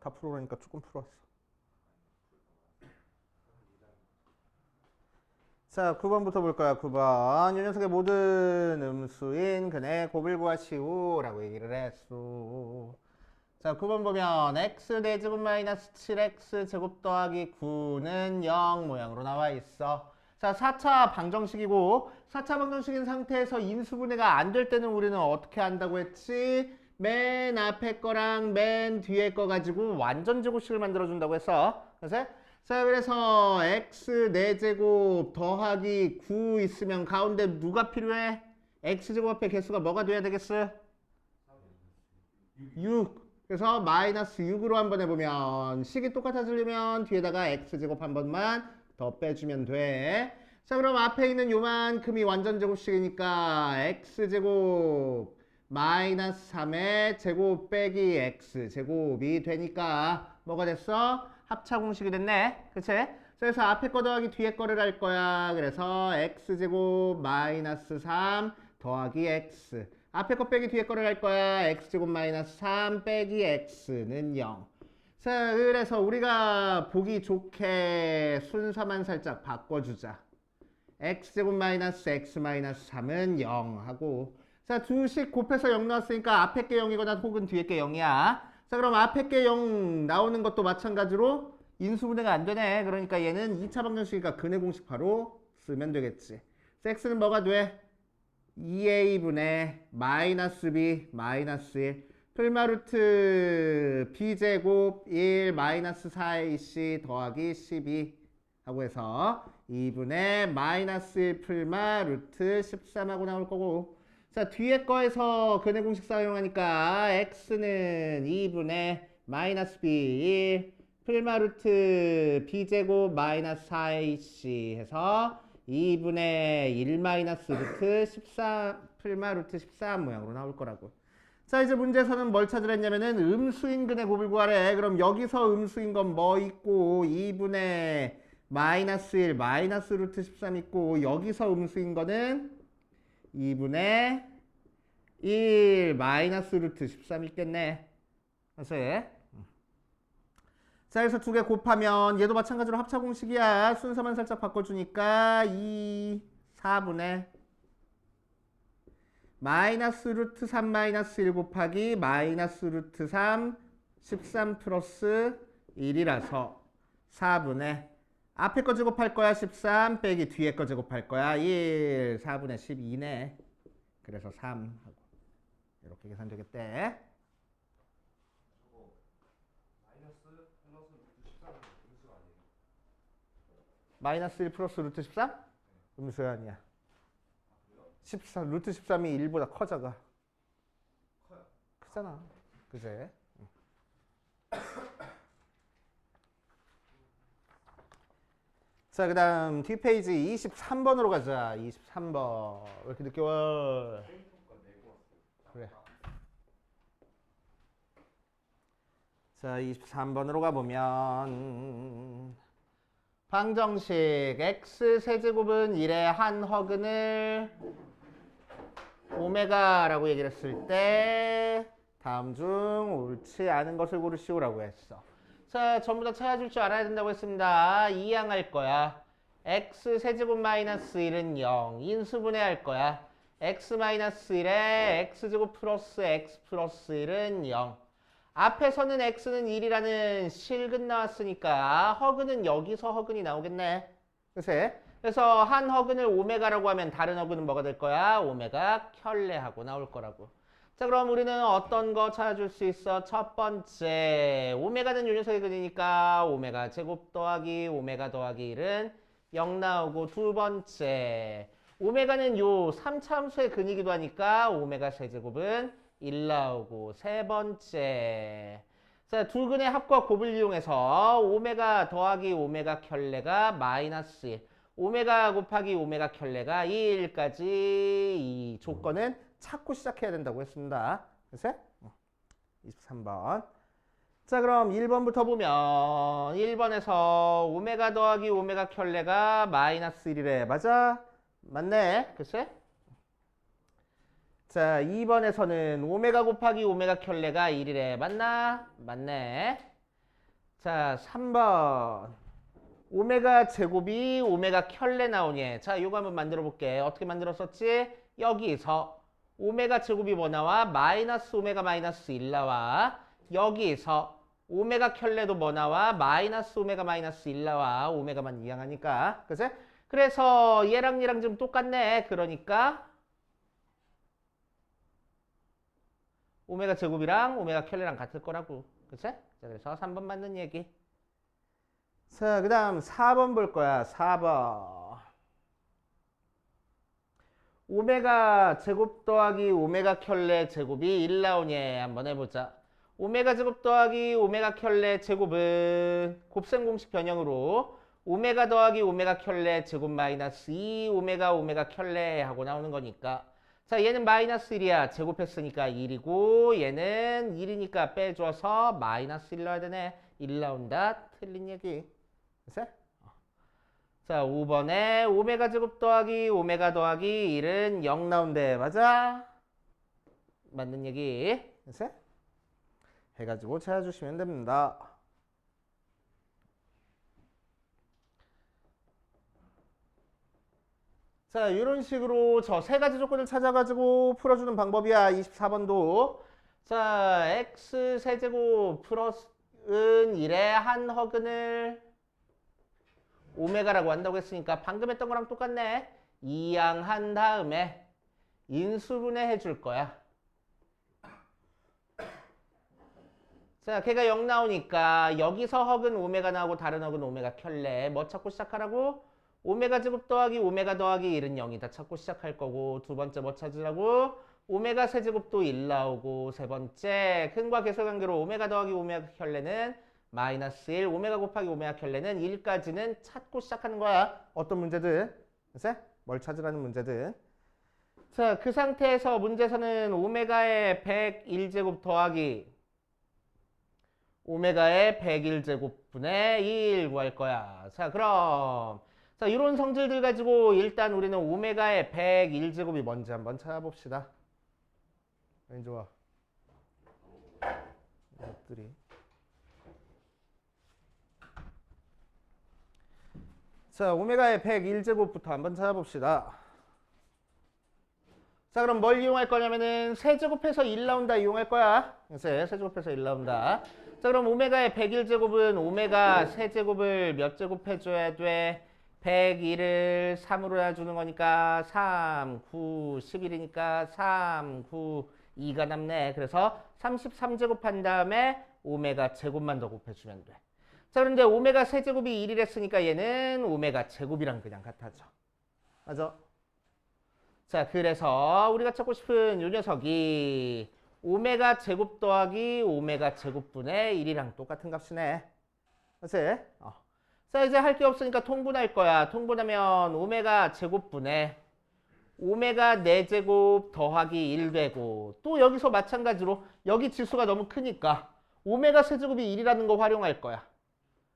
다 풀어오라니까 조금 풀어왔어. 자, 9번부터 볼 거야. 9번. 이 녀석의 모든 음수인 근의 곱을 구하시오라고 얘기를 했어. 자, 9번 보면 x 4제곱 마이너스 7x 제곱 더하기 9는 0 모양으로 나와 있어. 자, 4차 방정식이고 4차 방정식인 상태에서 인수분해가 안 될 때는 우리는 어떻게 한다고 했지? 맨 앞에 거랑 맨 뒤에 거 가지고 완전 제곱식을 만들어 준다고 했어. 그래서 x 4제곱 더하기 9 있으면 가운데 누가 필요해? x제곱 앞에 개수가 뭐가 돼야 되겠어? 6. 그래서 마이너스 6으로 한번 해보면 식이 똑같아지려면 뒤에다가 x제곱 한 번만 더 빼주면 돼. 자, 그럼 앞에 있는 요만큼이 완전 제곱식이니까 x제곱 마이너스 3의 제곱 빼기 x제곱이 되니까 뭐가 됐어? 합차공식이 됐네. 그치? 그래서 앞에 거 더하기 뒤에 거를 할 거야. 그래서 x제곱 마이너스 3 더하기 x. 앞에 거 빼기 뒤에 거를 할 거야. x제곱 마이너스 3 빼기 x는 0. 자, 그래서 우리가 보기 좋게 순서만 살짝 바꿔주자. x제곱 마이너스 x 마이너스 3은 0 하고, 자, 두식 곱해서 0 나왔으니까 앞에 게 0이거나 혹은 뒤에 게 0이야. 자, 그럼 앞에 게 0 나오는 것도 마찬가지로 인수분해가 안 되네. 그러니까 얘는 2차 방정식이니까 근의 공식 바로 쓰면 되겠지. x는 뭐가 돼? 2a분의 마이너스 b 마이너스 1 풀마루트 b제곱 1 마이너스 4ac 더하기 12 하고 해서 2분의 마이너스 1 풀마루트 13하고 나올 거고, 자, 뒤에 거에서 근의 공식 사용하니까 x는 2분의 마이너스 b 1 풀마루트 b제곱 마이너스 4ac 해서 2분의 1 마이너스 루트 14 풀마 루트 13 모양으로 나올 거라고. 자, 이제 문제에서는 뭘 찾으랬냐면은 음수인 근의 곱을 구하래. 그럼 여기서 음수인 건 뭐 있고 2분의 마이너스 1 마이너스 루트 13 있고, 여기서 음수인 거는 2분의 1 마이너스 루트 13 있겠네. 그래서 자, 그래서 두 개 곱하면 얘도 마찬가지로 합차 공식이야. 순서만 살짝 바꿔주니까 4분의 마이너스 루트 3 마이너스 1 곱하기 마이너스 루트 3 13 플러스 1이라서 4분의 앞에 거 제곱할 거야 13 빼기 뒤에 거 제곱할 거야 1 4분의 12네. 그래서 3 하고 이렇게 계산되겠대. 마이너스 1 플러스 루트 13? 음수 아니야. 14, 루트 13이 1보다 커져가. 크잖아. 그제? 자, 그 다음 뒷페이지 23번으로 가자. 23번. 왜 이렇게 늦게 와? 그래. 자, 23번으로 가보면 방정식 x 세제곱은 1의 한 허근을 오메가라고 얘기를 했을 때 다음 중 옳지 않은 것을 고르시오라고 했어. 자, 전부 다 찾아줄 줄 알아야 된다고 했습니다. 이항할 거야. x 세제곱 마이너스 1은 0. 인수분해할 거야. x 마이너스 1에 x제곱 플러스 x 플러스 1은 0. 앞에서는 x는 1이라는 실근 나왔으니까 허근은 여기서 허근이 나오겠네. 그래서 한 허근을 오메가라고 하면 다른 허근은 뭐가 될 거야? 오메가 켤레하고 나올 거라고. 자, 그럼 우리는 어떤 거 찾아줄 수 있어? 첫 번째, 오메가는 요 녀석의 근이니까 오메가 제곱 더하기 오메가 더하기 1은 0 나오고, 두 번째, 오메가는 요 3차 함수의 근이기도 하니까 오메가 세제곱은 1 나오고, 세 번째, 자, 두 근의 합과 곱을 이용해서 오메가 더하기 오메가 켤레가 마이너스 1, 오메가 곱하기 오메가 켤레가 1까지 이 조건은 찾고 시작해야 된다고 했습니다. 그래서 23번. 자, 그럼 1번부터 보면 1번에서 오메가 더하기 오메가 켤레가 마이너스 1이래. 맞아? 맞네. 그치? 자, 2번에서는 오메가 곱하기 오메가 켤레가 1이래. 맞나? 맞네. 자, 3번. 오메가 제곱이 오메가 켤레 나오니. 자, 요거 한번 만들어 볼게. 어떻게 만들었었지? 여기서 오메가 제곱이 뭐 나와? 마이너스 오메가 마이너스 1 나와. 여기서 오메가 켤레도 뭐 나와? 마이너스 오메가 마이너스 1 나와. 오메가만 이항하니까. 그치? 그래서 얘랑 얘랑 좀 똑같네. 그러니까 오메가 제곱이랑 오메가 켤레랑 같을 거라고. 그치? 자, 그래서 3번 맞는 얘기. 자, 그 다음 4번 볼 거야. 4번. 오메가 제곱 더하기 오메가 켤레 제곱이 1 나오니 한번 해보자. 오메가 제곱 더하기 오메가 켤레 제곱은 곱셈 공식 변형으로 오메가 더하기 오메가 켤레 제곱 마이너스 2 오메가 오메가 켤레 하고 나오는 거니까. 자, 얘는 마이너스 1이야. 제곱했으니까 1이고 얘는 1이니까 빼줘서 마이너스 1 넣어야 되네. 1 나온다. 틀린 얘기. 됐어? 자, 5번에 오메가 제곱 더하기 오메가 더하기 1은 0 나온대. 맞아? 맞는 얘기. 됐어? 해가지고 찾아주시면 됩니다. 자, 이런 식으로 저 세 가지 조건을 찾아가지고 풀어주는 방법이야. 24번도. 자, x 세제곱 플러스은 1의 한 허근을 오메가라고 한다고 했으니까 방금 했던 거랑 똑같네. 이항한 다음에 인수분해 해줄 거야. 자, 걔가 0 나오니까 여기서 허근 오메가 나오고 다른 허근 오메가 켤레. 뭐 찾고 시작하라고? 오메가 제곱 더하기 오메가 더하기 1은 0이다 찾고 시작할 거고, 두 번째 뭐 찾으라고? 오메가 세제곱도 1 나오고, 세 번째 근과 계수관계로 오메가 더하기 오메가 켤레는 마이너스 1, 오메가 곱하기 오메가 켤레는 1까지는 찾고 시작하는 거야. 어떤 문제든. 그래서 뭘 찾으라는 문제든. 자, 그 상태에서 문제에서는 오메가의 101제곱 더하기 오메가의 101제곱분의 1 구할 거야. 자, 그럼 자, 이런 성질들 가지고 일단 우리는 오메가의 101제곱이 뭔지 한번 찾아봅시다. 왠 좋아. 이것들이. 자, 오메가의 101제곱부터 한번 찾아봅시다. 자, 그럼 뭘 이용할 거냐면은 세제곱해서 1 나온다 이용할 거야. 세제곱해서 1 나온다. 자, 그럼 오메가의 101제곱은 오메가 세제곱을 몇 제곱 해줘야 돼? 101을 3으로 해주는 거니까 3, 9, 11이니까 3, 9, 2가 남네. 그래서 33제곱 한 다음에 오메가 제곱만 더 곱해주면 돼. 자, 그런데 오메가 세제곱이 1이랬으니까 얘는 오메가 제곱이랑 그냥 같아져. 맞아? 자, 그래서 우리가 찾고 싶은 요 녀석이 오메가 제곱 더하기 오메가 제곱분의 1이랑 똑같은 값이네. 그치? 자, 이제 할 게 없으니까 통분할 거야. 통분하면 오메가 제곱분의 오메가 4제곱 더하기 1 되고, 또 여기서 마찬가지로 여기 지수가 너무 크니까 오메가 세제곱이 1이라는 거 활용할 거야.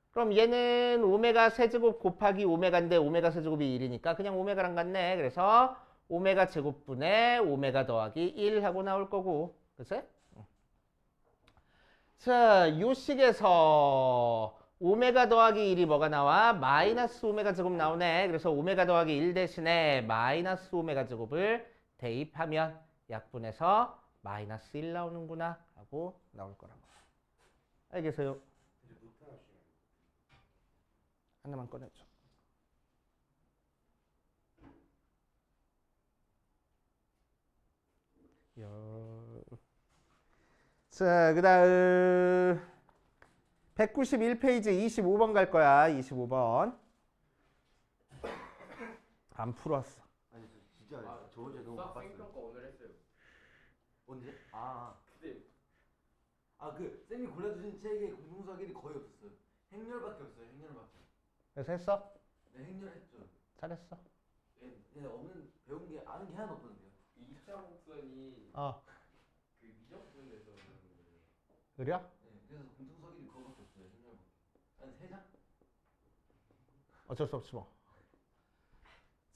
그럼 얘는 오메가 세제곱 곱하기 오메가인데 오메가 세제곱이 1이니까 그냥 오메가랑 같네. 그래서 오메가 제곱분의 오메가 더하기 1 하고 나올 거고. 그치? 자, 요 식에서 오메가 더하기 1이 뭐가 나와? 마이너스 오메가 제곱 나오네. 그래서 오메가 더하기 1 대신에 마이너스 오메가 제곱을 대입하면 약분해서 마이너스 1 나오는구나 하고 나올 거라고. 알겠어요? 하나만 꺼내줘. 자, 그 다음 191페이지 25번 갈 거야. 25번. 안 풀었어. 아니 저 진짜 저번 주에 너무 바빴어요. 생평가 오늘 했어요. 언제? 그때 그 쌤이 골라주신 책에 공동사기는 거의 없었어요. 행렬밖에 없어요. 행렬밖에. 그래서 했어? 네, 행렬했죠. 잘했어. 근데 없는 배운 게 아는 게 하나도 없던데요. 이창 목선이 그 미적분에서 그래? 네, 그래서 공동사기는 그거밖에 없어요. 행렬밖에. 한 3장? 어쩔 수 없지 뭐.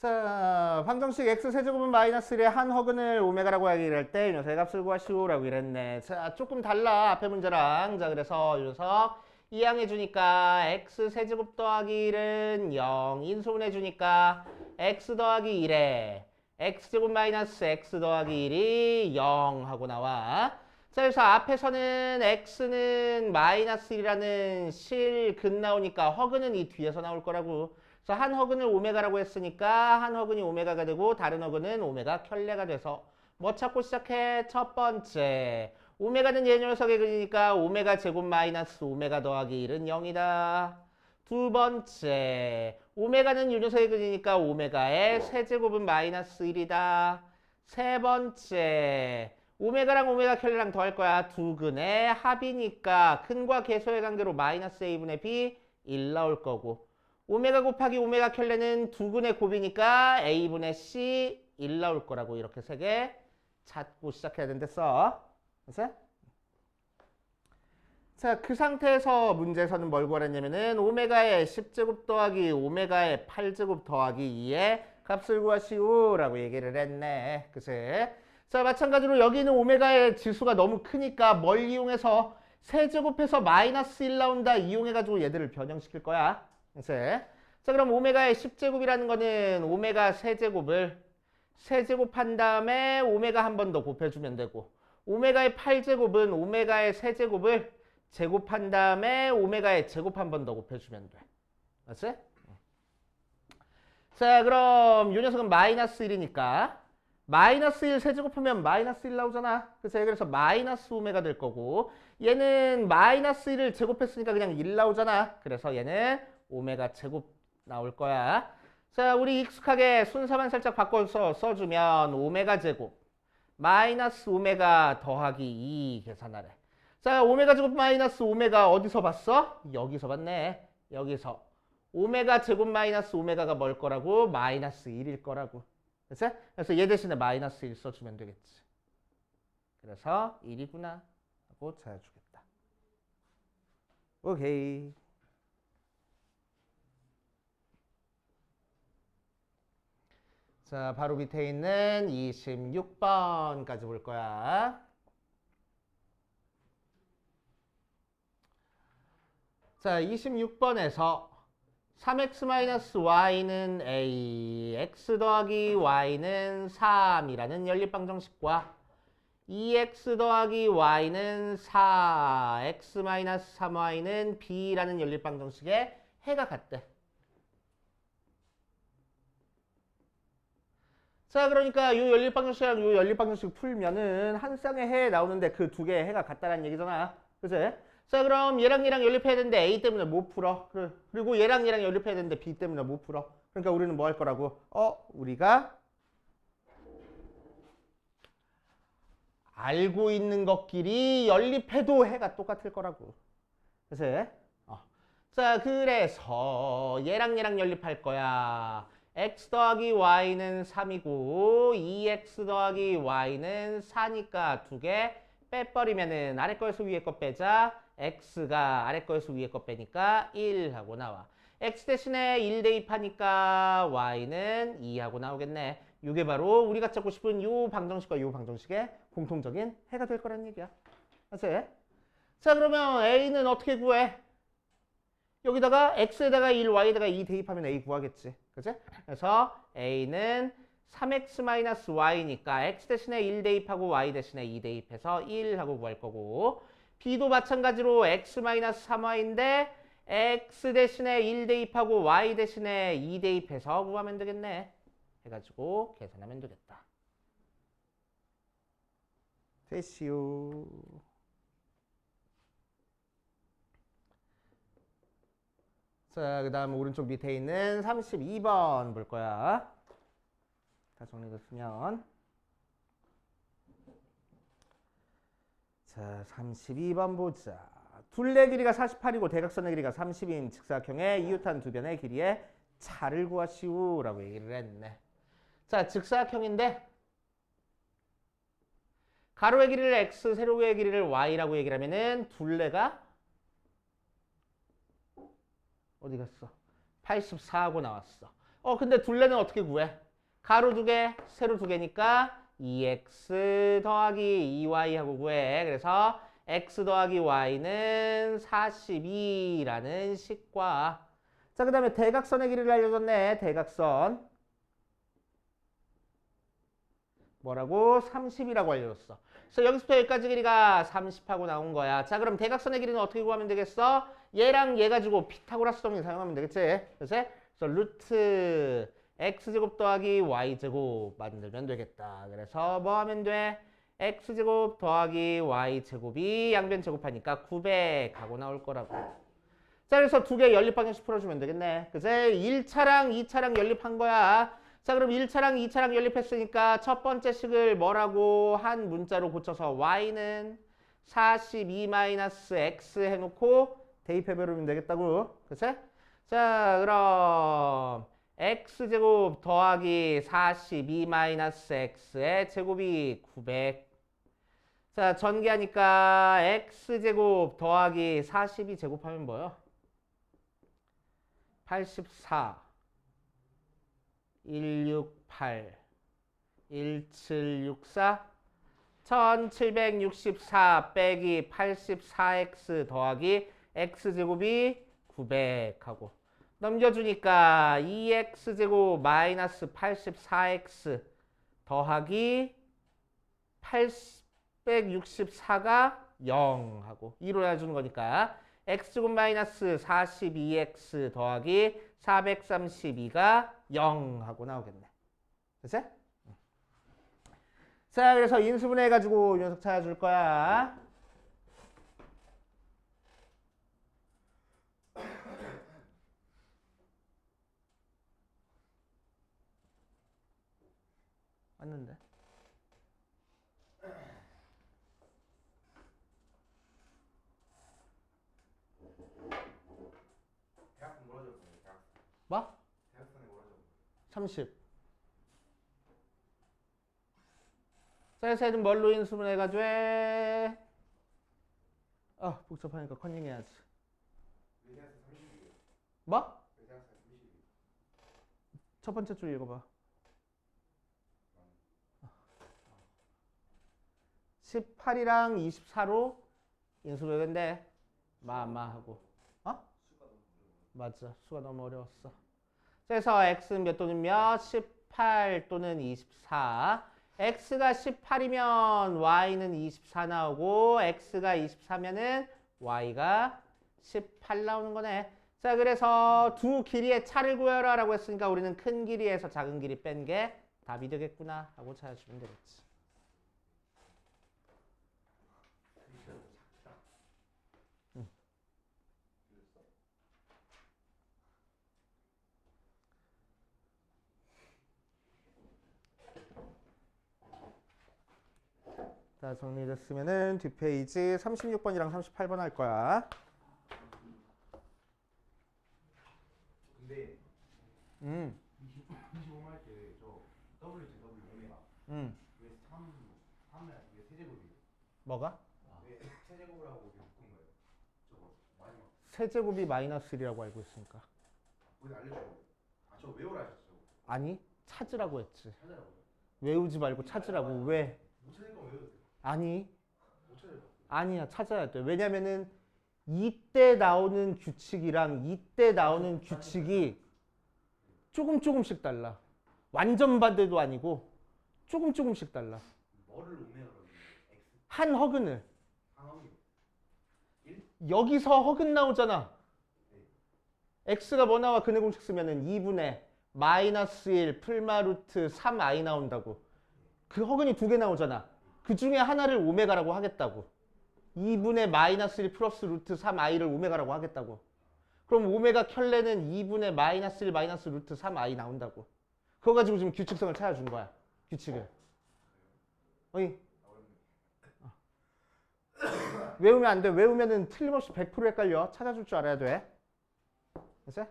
자, 방정식 x 세제곱은 마이너스 1의 한 허근을 오메가라고 얘기를 할 때 이 녀석의 값을 구하시오라고 이랬네. 자, 조금 달라 앞에 문제랑. 자, 그래서 이 녀석 이항해 주니까 x 세제곱 더하기 1은 0 인수분해 주니까 x 더하기 1에 x제곱 마이너스 x 더하기 1이 0 하고 나와. 자, 그래서 앞에서는 x는 마이너스 1이라는 실근 나오니까 허근은 이 뒤에서 나올 거라고. 그래서 한 허근을 오메가라고 했으니까 한 허근이 오메가가 되고 다른 허근은 오메가 켤레가 돼서 뭐 찾고 시작해? 첫 번째 오메가는 얘 녀석의 근이니까 오메가 제곱 마이너스 오메가 더하기 1은 0이다. 두 번째 오메가는 이 녀석의 근이니까 오메가의 세제곱은 마이너스 1이다. 세 번째 오메가랑 오메가 켤레랑 더할 거야. 두 근의 합이니까 근과 계소의 관계로 마이너스 a분의 b 1 나올 거고 오메가 곱하기 오메가 켤레는 두 근의 곱이니까 a분의 c 1 나올 거라고. 이렇게 세 개 찾고 시작해야 된댔어. 그래서 자, 그 상태에서 문제에서는 뭘 구하랬냐면은 오메가의 10제곱 더하기 오메가의 8제곱 더하기 2의 값을 구하시오라고 얘기를 했네. 그치? 자, 마찬가지로 여기는 오메가의 지수가 너무 크니까 뭘 이용해서 세제곱해서 마이너스 1 나온다 이용해가지고 얘들을 변형시킬 거야. 그치? 자, 그럼 오메가의 10제곱이라는 거는 오메가 세제곱을 세제곱한 다음에 오메가 한 번 더 곱해주면 되고 오메가의 8제곱은 오메가의 세제곱을 제곱한 다음에 오메가의 제곱 한 번 더 곱해주면 돼. 맞지? 자, 그럼 이 녀석은 마이너스 1이니까 마이너스 1 세제곱하면 마이너스 1 나오잖아. 그치? 그래서 마이너스 오메가 될 거고 얘는 마이너스 1을 제곱했으니까 그냥 1 나오잖아. 그래서 얘는 오메가 제곱 나올 거야. 자, 우리 익숙하게 순서만 살짝 바꿔서 써주면 오메가 제곱 마이너스 오메가 더하기 2 계산하래. 자, 오메가 제곱 마이너스 오메가 어디서 봤어? 여기서 봤네. 여기서 오메가 제곱 마이너스 오메가가 뭘 거라고? 마이너스 1일 거라고. 그래서 얘 대신에 마이너스 1 써주면 되겠지. 그래서 1이구나 하고 찾아주겠다. 오케이. 자, 바로 밑에 있는 26번까지 볼 거야. 자, 26번에서 3x-y는 a, x 더하기 y는 3이라는 연립방정식과 2x 더하기 y는 4, x-3y는 b라는 연립방정식의 해가 같대. 자, 그러니까 이 연립방정식이랑 이 연립방정식 풀면은 한 쌍의 해 나오는데 그 두 개의 해가 같다는 얘기잖아. 그치? 자, 그럼 얘랑 얘랑 연립해야 되는데 A 때문에 못 풀어. 그리고 얘랑 얘랑 연립해야 되는데 B 때문에 못 풀어. 그러니까 우리는 뭐 할 거라고? 우리가 알고 있는 것끼리 연립해도 해가 똑같을 거라고. 그치? 자, 그래서 얘랑 얘랑 연립할 거야. x 더하기 y는 3이고 2x 더하기 y는 4니까 두 개 빼버리면은 아래 거에서 위에 거 빼자. x가 아래 거에서 위에 거 빼니까 1 하고 나와. x 대신에 1 대입하니까 y는 2 하고 나오겠네. 이게 바로 우리가 찾고 싶은 요 방정식과 요 방정식의 공통적인 해가 될 거란 얘기야. 맞지? 자, 그러면 a는 어떻게 구해? 여기다가 x에다가 1, y에다가 2 대입하면 a 구하겠지. 그치? 그래서 a는 3x-y니까 x 대신에 1 대입하고 y 대신에 2 대입해서 1 하고 구할 거고 b도 마찬가지로 x-3y인데 x 대신에 1 대입하고 y 대신에 2 대입해서 구하면 되겠네. 해가지고 계산하면 되겠다. 됐시요. 자, 그 다음 오른쪽 밑에 있는 32번 볼 거야. 다 정리됐으면. 자, 32번 보자. 둘레 길이가 48이고 대각선의 길이가 30인 직사각형의 이웃한 두 변의 길이의 차를 구하시오라고 얘기를 했네. 자, 직사각형인데 가로의 길이를 x, 세로의 길이를 y라고 얘기를 하면은 둘레가 어디 갔어? 84하고 나왔어. 근데 둘레는 어떻게 구해? 가로 2개, 세로 2개니까 2x 더하기 2y 하고 구해. 그래서 x 더하기 y는 42라는 식과. 자, 그 다음에 대각선의 길이를 알려줬네. 대각선. 뭐라고? 30이라고 알려줬어. 그래서 여기서부터 여기까지 길이가 30하고 나온 거야. 자, 그럼 대각선의 길이는 어떻게 구하면 되겠어? 얘랑 얘 가지고 피타고라스 정리 사용하면 되겠지? 그래서 루트 x제곱 더하기 y제곱 만들면 되겠다. 그래서 뭐 하면 돼? x제곱 더하기 y제곱이 양변 제곱하니까 900하고 나올 거라고. 자, 그래서 두 개 연립방정식 풀어주면 되겠네. 그치? 1차랑 2차랑 연립한 거야. 자, 그럼 1차랑 2차랑 연립했으니까 첫 번째 식을 뭐라고 한 문자로 고쳐서 y는 42-x 해놓고 대입해버리면 되겠다고. 그치? 자, 그럼 x제곱 더하기 42-x의 제곱이 900. 자, 전개하니까 x제곱 더하기 42 제곱하면 뭐요? 84, 168, 1764, 1764 빼기 84x 더하기 x제곱이 900하고 넘겨주니까 2x제곱 마이너스 84x 더하기 864가 0하고 2로 해주는 거니까 x제곱 마이너스 42x 더하기 432가 0하고 나오겠네. 됐어? 자, 그래서 인수분해 해가지고 이 녀석 찾아줄 거야. 맞는데? 대학생 뭐라 적었어요? 대학생. 뭐? 대학생이 뭐라 적었어요? 30. 자, 그래서 얘는 뭘로 인수분해 해가지고 해? 복잡하니까 컨닝 해야지. 왜 대학생 30이에요? 뭐? 왜 대학생 30이에요? 첫 번째 줄 읽어봐. 18이랑 24로 인수분해인데 마하고 맞아. 수가 너무 어려웠어. 그래서 x는 몇 또는 몇? 18 또는 24. x가 18이면 y는 24 나오고 x가 24면은 y가 18 나오는 거네. 자, 그래서 두 길이의 차를 구해라 라고 했으니까 우리는 큰 길이에서 작은 길이 뺀 게 답이 되겠구나 하고 찾아주면 되겠지. 자, 정리됐으면은 뒷페이지 36번이랑 38번 할 거야. 근데 25 할 때 저 WJW 오메가 왜 3을 왜 세제곱이에요? 뭐가? 왜 세제곱을 하고 왜 묶은 거예요? 저거 마지막 세제곱이 마이너스 1이라고 알고 있으니까. 거기서 알려줘요. 저 외우라 하셨죠? 아니, 찾으라고 했지. 찾아라고요? 외우지 말고 찾으라고. 왜? 못 찾을 거면 외우세요. 아니, 못 찾을 거. 아니야. 찾아야 돼. 왜냐면은 이때 나오는 규칙이랑 이때 나오는 규칙이 조금씩 달라. 완전 반대도 아니고 조금씩 달라. 뭐를 오메가로 X 한 허근을. 상황이 여기서 허근 나오잖아. x가 뭐 나와? 근해 공식 쓰면은 2분의 마이너스 1 풀마 루트 3i 나온다고. 그 허근이 두 개 나오잖아. 그 중에 하나를 오메가라고 하겠다고. 2분의 마이너스 1 플러스 루트 3i를 오메가라고 하겠다고. 그럼 오메가 켤레는 2분의 마이너스 1 마이너스 루트 3i 나온다고. 그거 가지고 지금 규칙성을 찾아준 거야. 규칙을. 어이. 외우면 안 돼. 외우면은 틀림없이 100% 헷갈려. 찾아줄 줄 알아야 돼. 됐어?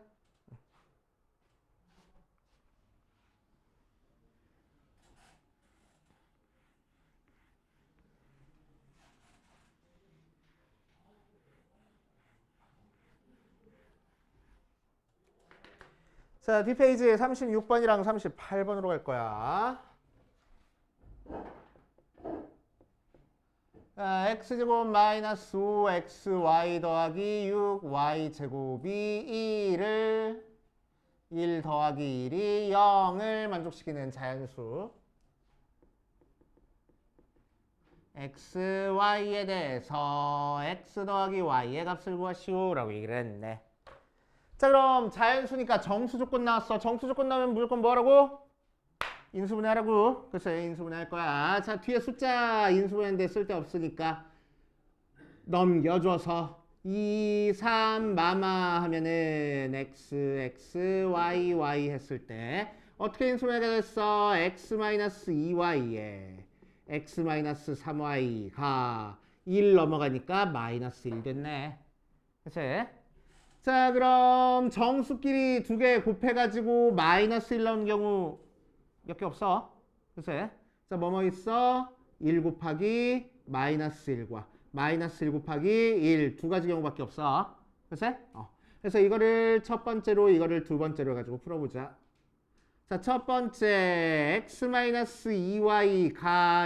자, 뒷페이지에 36번이랑 38번으로 갈 거야. 자, x제곱 마이너스 5xy 더하기 6y제곱이 1을 1 더하기 1이 0을 만족시키는 자연수 x, y에 대해서 x 더하기 y의 값을 구하시오 라고 얘기를 했네. 자, 그럼 자연수니까 정수 조건 나왔어. 정수 조건 나오면 무조건 뭐하라고? 인수분해하라고. 그래서 인수분해 할 거야. 자, 뒤에 숫자 인수분해인데 쓸데없으니까 넘겨줘서 2, 3, 마마 하면은 x, x, y, y 했을 때 어떻게 인수분해가 됐어? x 마이너스 2y에 x 마이너스 3y가 1 넘어가니까 마이너스 1 됐네. 그치? 자, 그럼 정수끼리 두 개 곱해가지고 마이너스 1 나오는 경우 몇 개 없어? 그치? 자, 뭐뭐 있어? 1 곱하기 마이너스 1과 마이너스 1 곱하기 1 두 가지 경우밖에 없어. 그치? 그래서 이거를 첫 번째로 이거를 두 번째로 가지고 풀어보자. 자, 첫 번째 x-2y가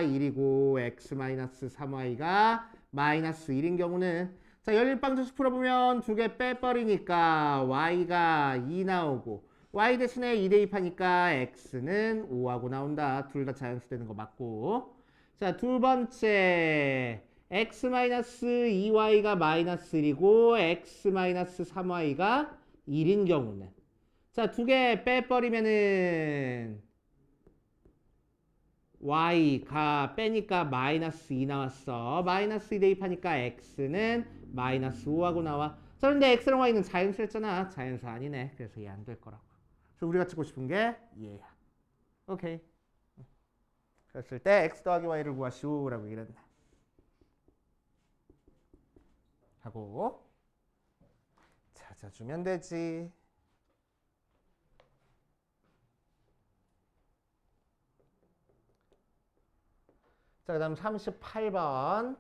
1이고 x-3y가 마이너스 1인 경우는 자, 열립방정식 풀어보면 두 개 빼버리니까 y가 2 나오고 y 대신에 2 대입하니까 x는 5하고 나온다. 둘 다 자연수 되는 거 맞고. 자, 두 번째 x-2y가 마이너스 1이고 x-3y가 1인 경우는 자, 두 개 빼버리면은 y가 빼니까 마이너스 2 나왔어. 마이너스 2 대입하니까 x는 마이너스 5하고 나와. 자, 그런데 x랑 y는 자연수였잖아. 자연수 아니네. 그래서 얘 안 될 거라고. 그래서 우리가 찍고 싶은 게 얘야. 오케이. 그랬을 때 x 더하기 y를 구하시오 라고 얘기를 했네. 하고 찾아주면 되지. 자, 그 다음 38번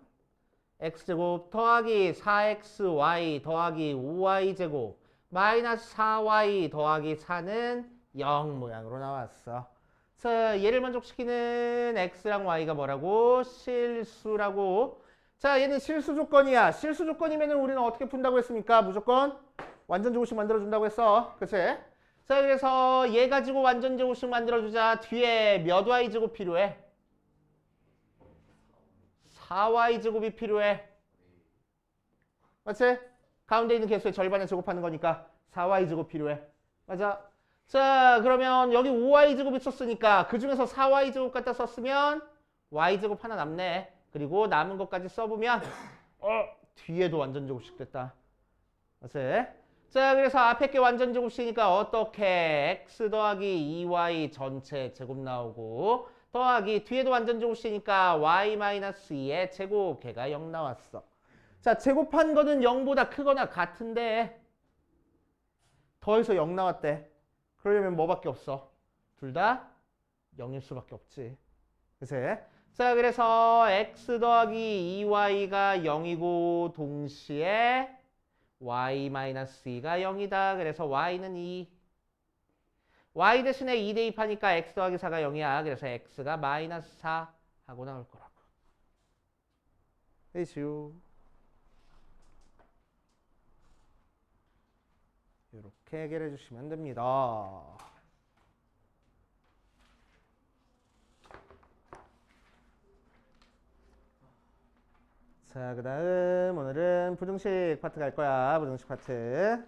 x제곱 더하기 4xy 더하기 5y제곱 마이너스 4y 더하기 4는 0 모양으로 나왔어. 자, 얘를 만족시키는 x랑 y가 뭐라고? 실수라고. 자, 얘는 실수 조건이야. 실수 조건이면 우리는 어떻게 푼다고 했습니까? 무조건 완전 제곱식 만들어준다고 했어. 그치? 자, 그래서 얘 가지고 완전 제곱식 만들어주자. 뒤에 몇 y제곱 필요해? 4y제곱이 필요해. 맞지? 가운데 있는 개수의 절반을 제곱하는 거니까 4y제곱 필요해. 맞아? 자, 그러면 여기 5y제곱 있었으니까 그 중에서 4y제곱 갖다 썼으면 y제곱 하나 남네. 그리고 남은 것까지 써보면 뒤에도 완전 제곱식 됐다. 맞지? 자, 그래서 앞에 게 완전 제곱식이니까 어떻게 x 더하기 2y 전체 제곱 나오고 더하기 뒤에도 완전 제곱식이니까 y-2의 제곱 걔가 0 나왔어. 자, 제곱한 거는 0보다 크거나 같은데 더해서 0 나왔대. 그러려면 뭐밖에 없어? 둘 다 0일 수밖에 없지. 그치? 자, 그래서 x 더하기 2y가 0이고 동시에 y-2가 0이다. 그래서 y는 2. y 대신에 2 대입하니까 x 더하기 4가 0이야. 그래서 x가 마이너스 4 하고 나올 거라고. 되죠. 이렇게 해결해 주시면 됩니다. 자, 그 다음 오늘은 부등식 파트 갈 거야. 부등식 파트.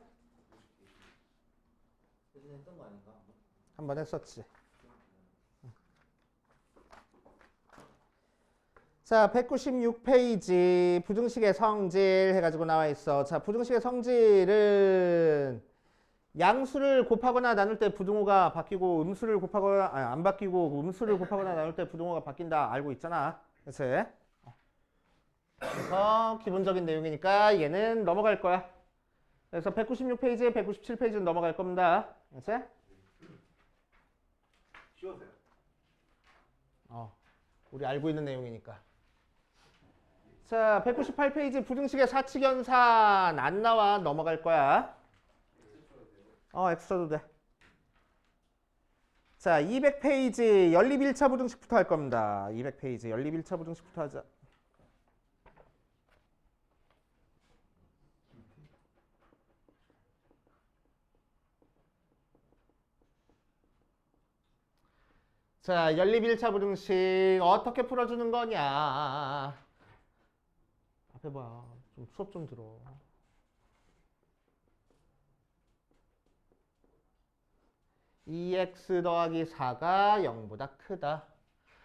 예전에 했던 거 아닌가? 한번 했었지. 자, 196페이지 부등식의 성질 해가지고 나와 있어. 자, 부등식의 성질은 양수를 곱하거나 나눌 때 부등호가 바뀌고 음수를 곱하거나 안 바뀌고 음수를 곱하거나 나눌 때 부등호가 바뀐다 알고 있잖아. 그치? 그래서 기본적인 내용이니까 얘는 넘어갈 거야. 그래서 196페이지에 197페이지는 넘어갈 겁니다. 그치? 쉬워서요. 우리 알고 있는 내용이니까. 자, 198페이지 부등식의 사칙연산 안 나와. 넘어갈 거야. X 써도 돼. 자, 200페이지 연립 1차 부등식부터 할 겁니다. 200페이지 연립 1차 부등식부터 하자. 자, 연립 1차 부등식 어떻게 풀어주는 거냐. 앞에 봐. 좀 수업 좀 들어. EX 더하기 4가 0보다 크다.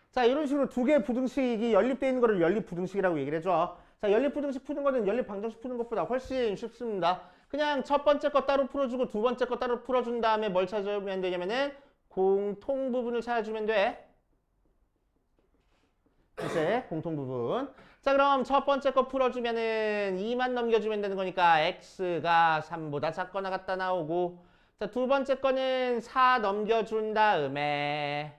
자, 이런 식으로 두 개의 부등식이 연립되어 있는 거를 연립 부등식이라고 얘기를 해줘. 자, 연립 부등식 푸는 거는 연립 방정식 푸는 것보다 훨씬 쉽습니다. 그냥 첫 번째 거 따로 풀어주고 두 번째 거 따로 풀어준 다음에 뭘 찾아주면 되냐면은 공통 부분을 찾아주면 돼. 이제 공통 부분. 자, 그럼 첫 번째 거 풀어주면은 2만 넘겨주면 되는 거니까 x가 3보다 작거나 같다 나오고, 자, 두 번째 거는 4 넘겨준 다음에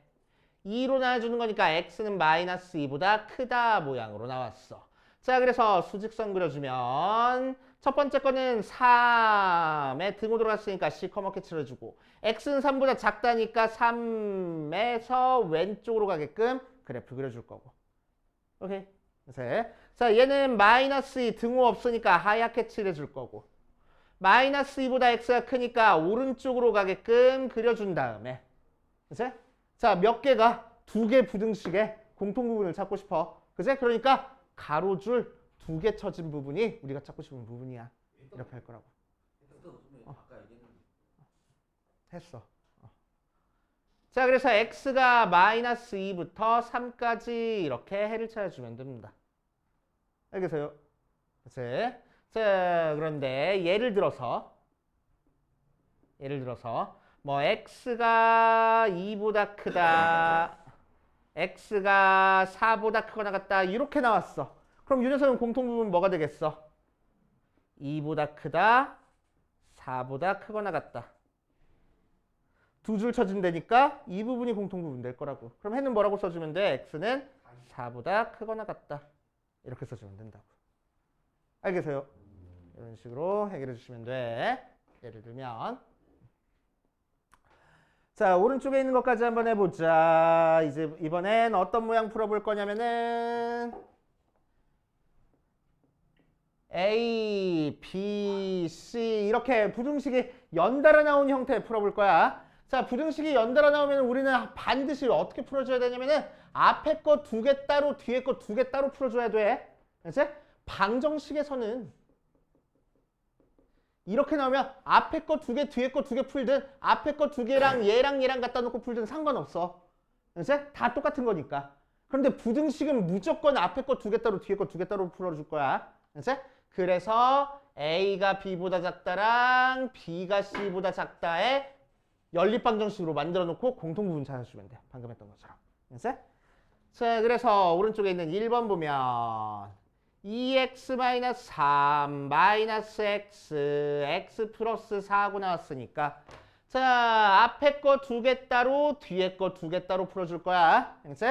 2로 나눠주는 거니까 x는 마이너스 2보다 크다 모양으로 나왔어. 자, 그래서 수직선 그려주면 첫 번째 거는 3에 등호 들어갔으니까 시커멓게 칠해주고, x는 3보다 작다니까 3에서 왼쪽으로 가게끔 그래프 그려줄 거고. 오케이. 자, 얘는 마이너스 2 등호 없으니까 하얗게 칠해줄 거고, 마이너스 2보다 x가 크니까 오른쪽으로 가게끔 그려준 다음에, 그치? 자, 몇 개가 두 개 부등식의 공통 부분을 찾고 싶어. 그치? 그러니까 가로줄 두 개 쳐진 부분이 우리가 찾고 싶은 부분이야. 이렇게 할 거라고. 아까 얘기했는데. 했어. 자, 그래서 x가 마이너스 2부터 3까지 이렇게 해를 찾아주면 됩니다. 알겠어요? 그치? 자, 그런데 예를 들어서 뭐 x가 2보다 크다, x가 4보다 크거나 같다 이렇게 나왔어. 그럼 이 녀석은 공통 부분 뭐가 되겠어? 2보다 크다, 4보다 크거나 같다. 두 줄 쳐진다니까 이 부분이 공통 부분 될 거라고. 그럼 해는 뭐라고 써주면 돼? x는 4보다 크거나 같다. 이렇게 써주면 된다고. 알겠어요? 이런 식으로 해결해 주시면 돼. 예를 들면, 자, 오른쪽에 있는 것까지 한번 해보자. 이제 이번엔 어떤 모양 풀어볼 거냐면은 A, B, C 이렇게 부등식이 연달아 나온 형태에 풀어볼 거야. 자, 부등식이 연달아 나오면 우리는 반드시 어떻게 풀어줘야 되냐면은 앞에 거 두 개 따로 뒤에 거 두 개 따로 풀어줘야 돼. 그치? 방정식에서는 이렇게 나오면 앞에 거 두 개 뒤에 거 두 개 풀든 앞에 거 두 개랑 얘랑 갖다 놓고 풀든 상관없어. 그치? 다 똑같은 거니까. 그런데 부등식은 무조건 앞에 거 두 개 따로 뒤에 거 두 개 따로 풀어줄 거야. 그치? 그래서 A가 B보다 작다랑 B가 C보다 작다에 연립방정식으로 만들어 놓고 공통부분 찾아주면 돼. 방금 했던 것처럼. 그치? 자, 그래서 오른쪽에 있는 1번 보면 2x-3 마이너스 x, x 플러스 4하고 나왔으니까, 자, 앞에 거 두 개 따로 뒤에 거 두 개 따로 풀어줄 거야. 그치?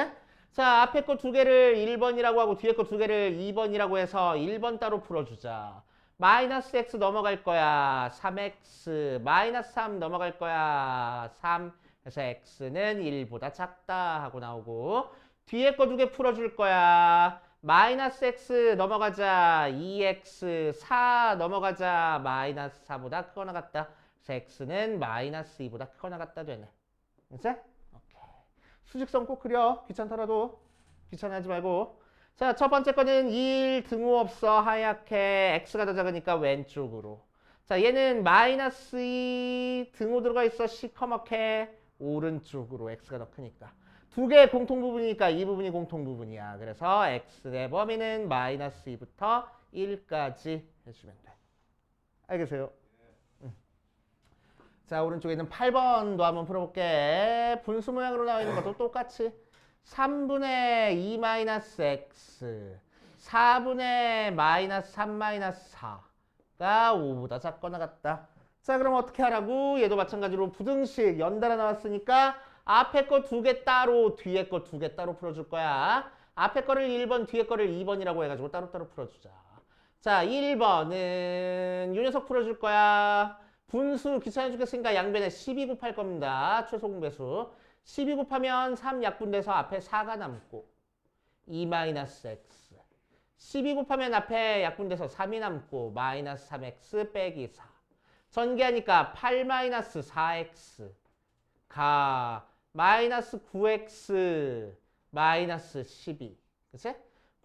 자, 앞에 거 두 개를 1번이라고 하고 뒤에 거 두 개를 2번이라고 해서 1번 따로 풀어주자. 마이너스 x 넘어갈 거야. 3x 마이너스 3 넘어갈 거야. 3. 그래서 x는 1보다 작다 하고 나오고, 뒤에 거 두 개 풀어줄 거야. 마이너스 x 넘어가자. 2x 4 넘어가자. 마이너스 4보다 크거나 같다. 그래서 x는 마이너스 2보다 크거나 같다 되네. 그치? 오케이. 수직선 꼭 그려. 귀찮더라도. 귀찮아하지 말고. 자, 첫 번째 거는 1 등호 없어. 하얗게. x가 더 작으니까 왼쪽으로. 자, 얘는 마이너스 2 등호 들어가 있어. 시커멓게. 오른쪽으로. x가 더 크니까. 두 개의 공통 부분이니까 이 부분이 공통 부분이야. 그래서 x의 범위는 마이너스 2부터 1까지 해주면 돼. 알겠어요? 응. 자, 오른쪽에 있는 8번도 한번 풀어볼게. 분수 모양으로 나와 있는 것도 똑같이 3분의 2 마이너스 x 4분의 마이너스 3 마이너스 4가 5보다 작거나 같다. 자, 그럼 어떻게 하라고? 얘도 마찬가지로 부등식 연달아 나왔으니까 앞에 거 두 개 따로 뒤에 거 두 개 따로 풀어줄 거야. 앞에 거를 1번 뒤에 거를 2번이라고 해가지고 따로따로 풀어주자. 자, 1번은 이 녀석 풀어줄 거야. 분수 귀찮아 죽겠으니까 양변에 12 곱할 겁니다. 최소 공배수. 12 곱하면 3 약분돼서 앞에 4가 남고 2-x 12 곱하면 앞에 약분돼서 3이 남고 마이너스 3x 빼기 4 전개하니까 8-4x 가 마이너스 9x 마이너스 12 그치?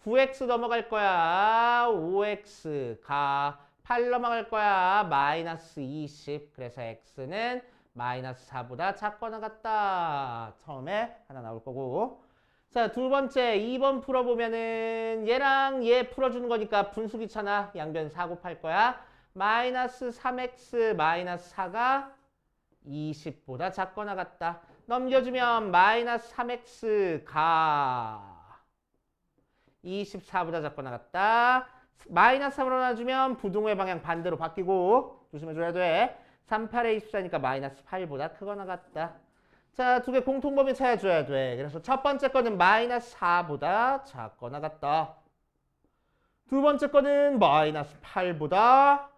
9x 넘어갈 거야 5x 가 8 넘어갈 거야 마이너스 20 그래서 x는 마이너스 4보다 작거나 같다 처음에 하나 나올 거고 자 두 번째 2번 풀어보면은 얘랑 얘 풀어주는 거니까 분수 귀찮아 양변 4 곱할 거야 마이너스 3x 마이너스 4가 20보다 작거나 같다 넘겨주면 마이너스 3x가 24보다 작거나 같다. 마이너스 3으로 나눠주면 부등호의 방향 반대로 바뀌고 조심해줘야 돼. 38에 24니까 마이너스 8보다 크거나 같다. 자, 두 개 공통범위 찾아줘야 돼. 그래서 첫 번째 거는 마이너스 4보다 작거나 같다. 두 번째 거는 마이너스 8보다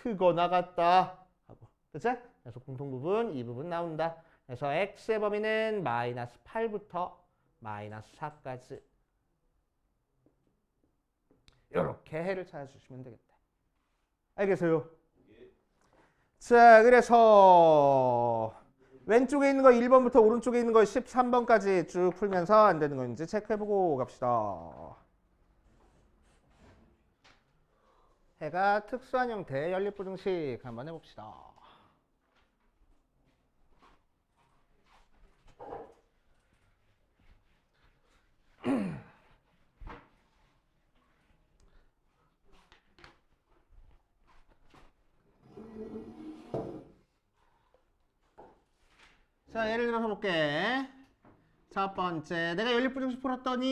크거나 같다. 하고. 그치? 그래서 공통부분 이 부분 나온다. 그래서 x의 범위는 마이너스 8부터 마이너스 4까지. 이렇게 해를 찾아주시면 되겠다. 알겠어요? 자, 그래서 왼쪽에 있는 거 1번부터 오른쪽에 있는 거 13번까지 쭉 풀면서 안 되는 건지 체크해보고 갑시다. 해가 특수한 형태의 연립부등식 한번 해봅시다. 자, 예를 들어서 볼게. 첫 번째, 내가 연립부등식 풀었더니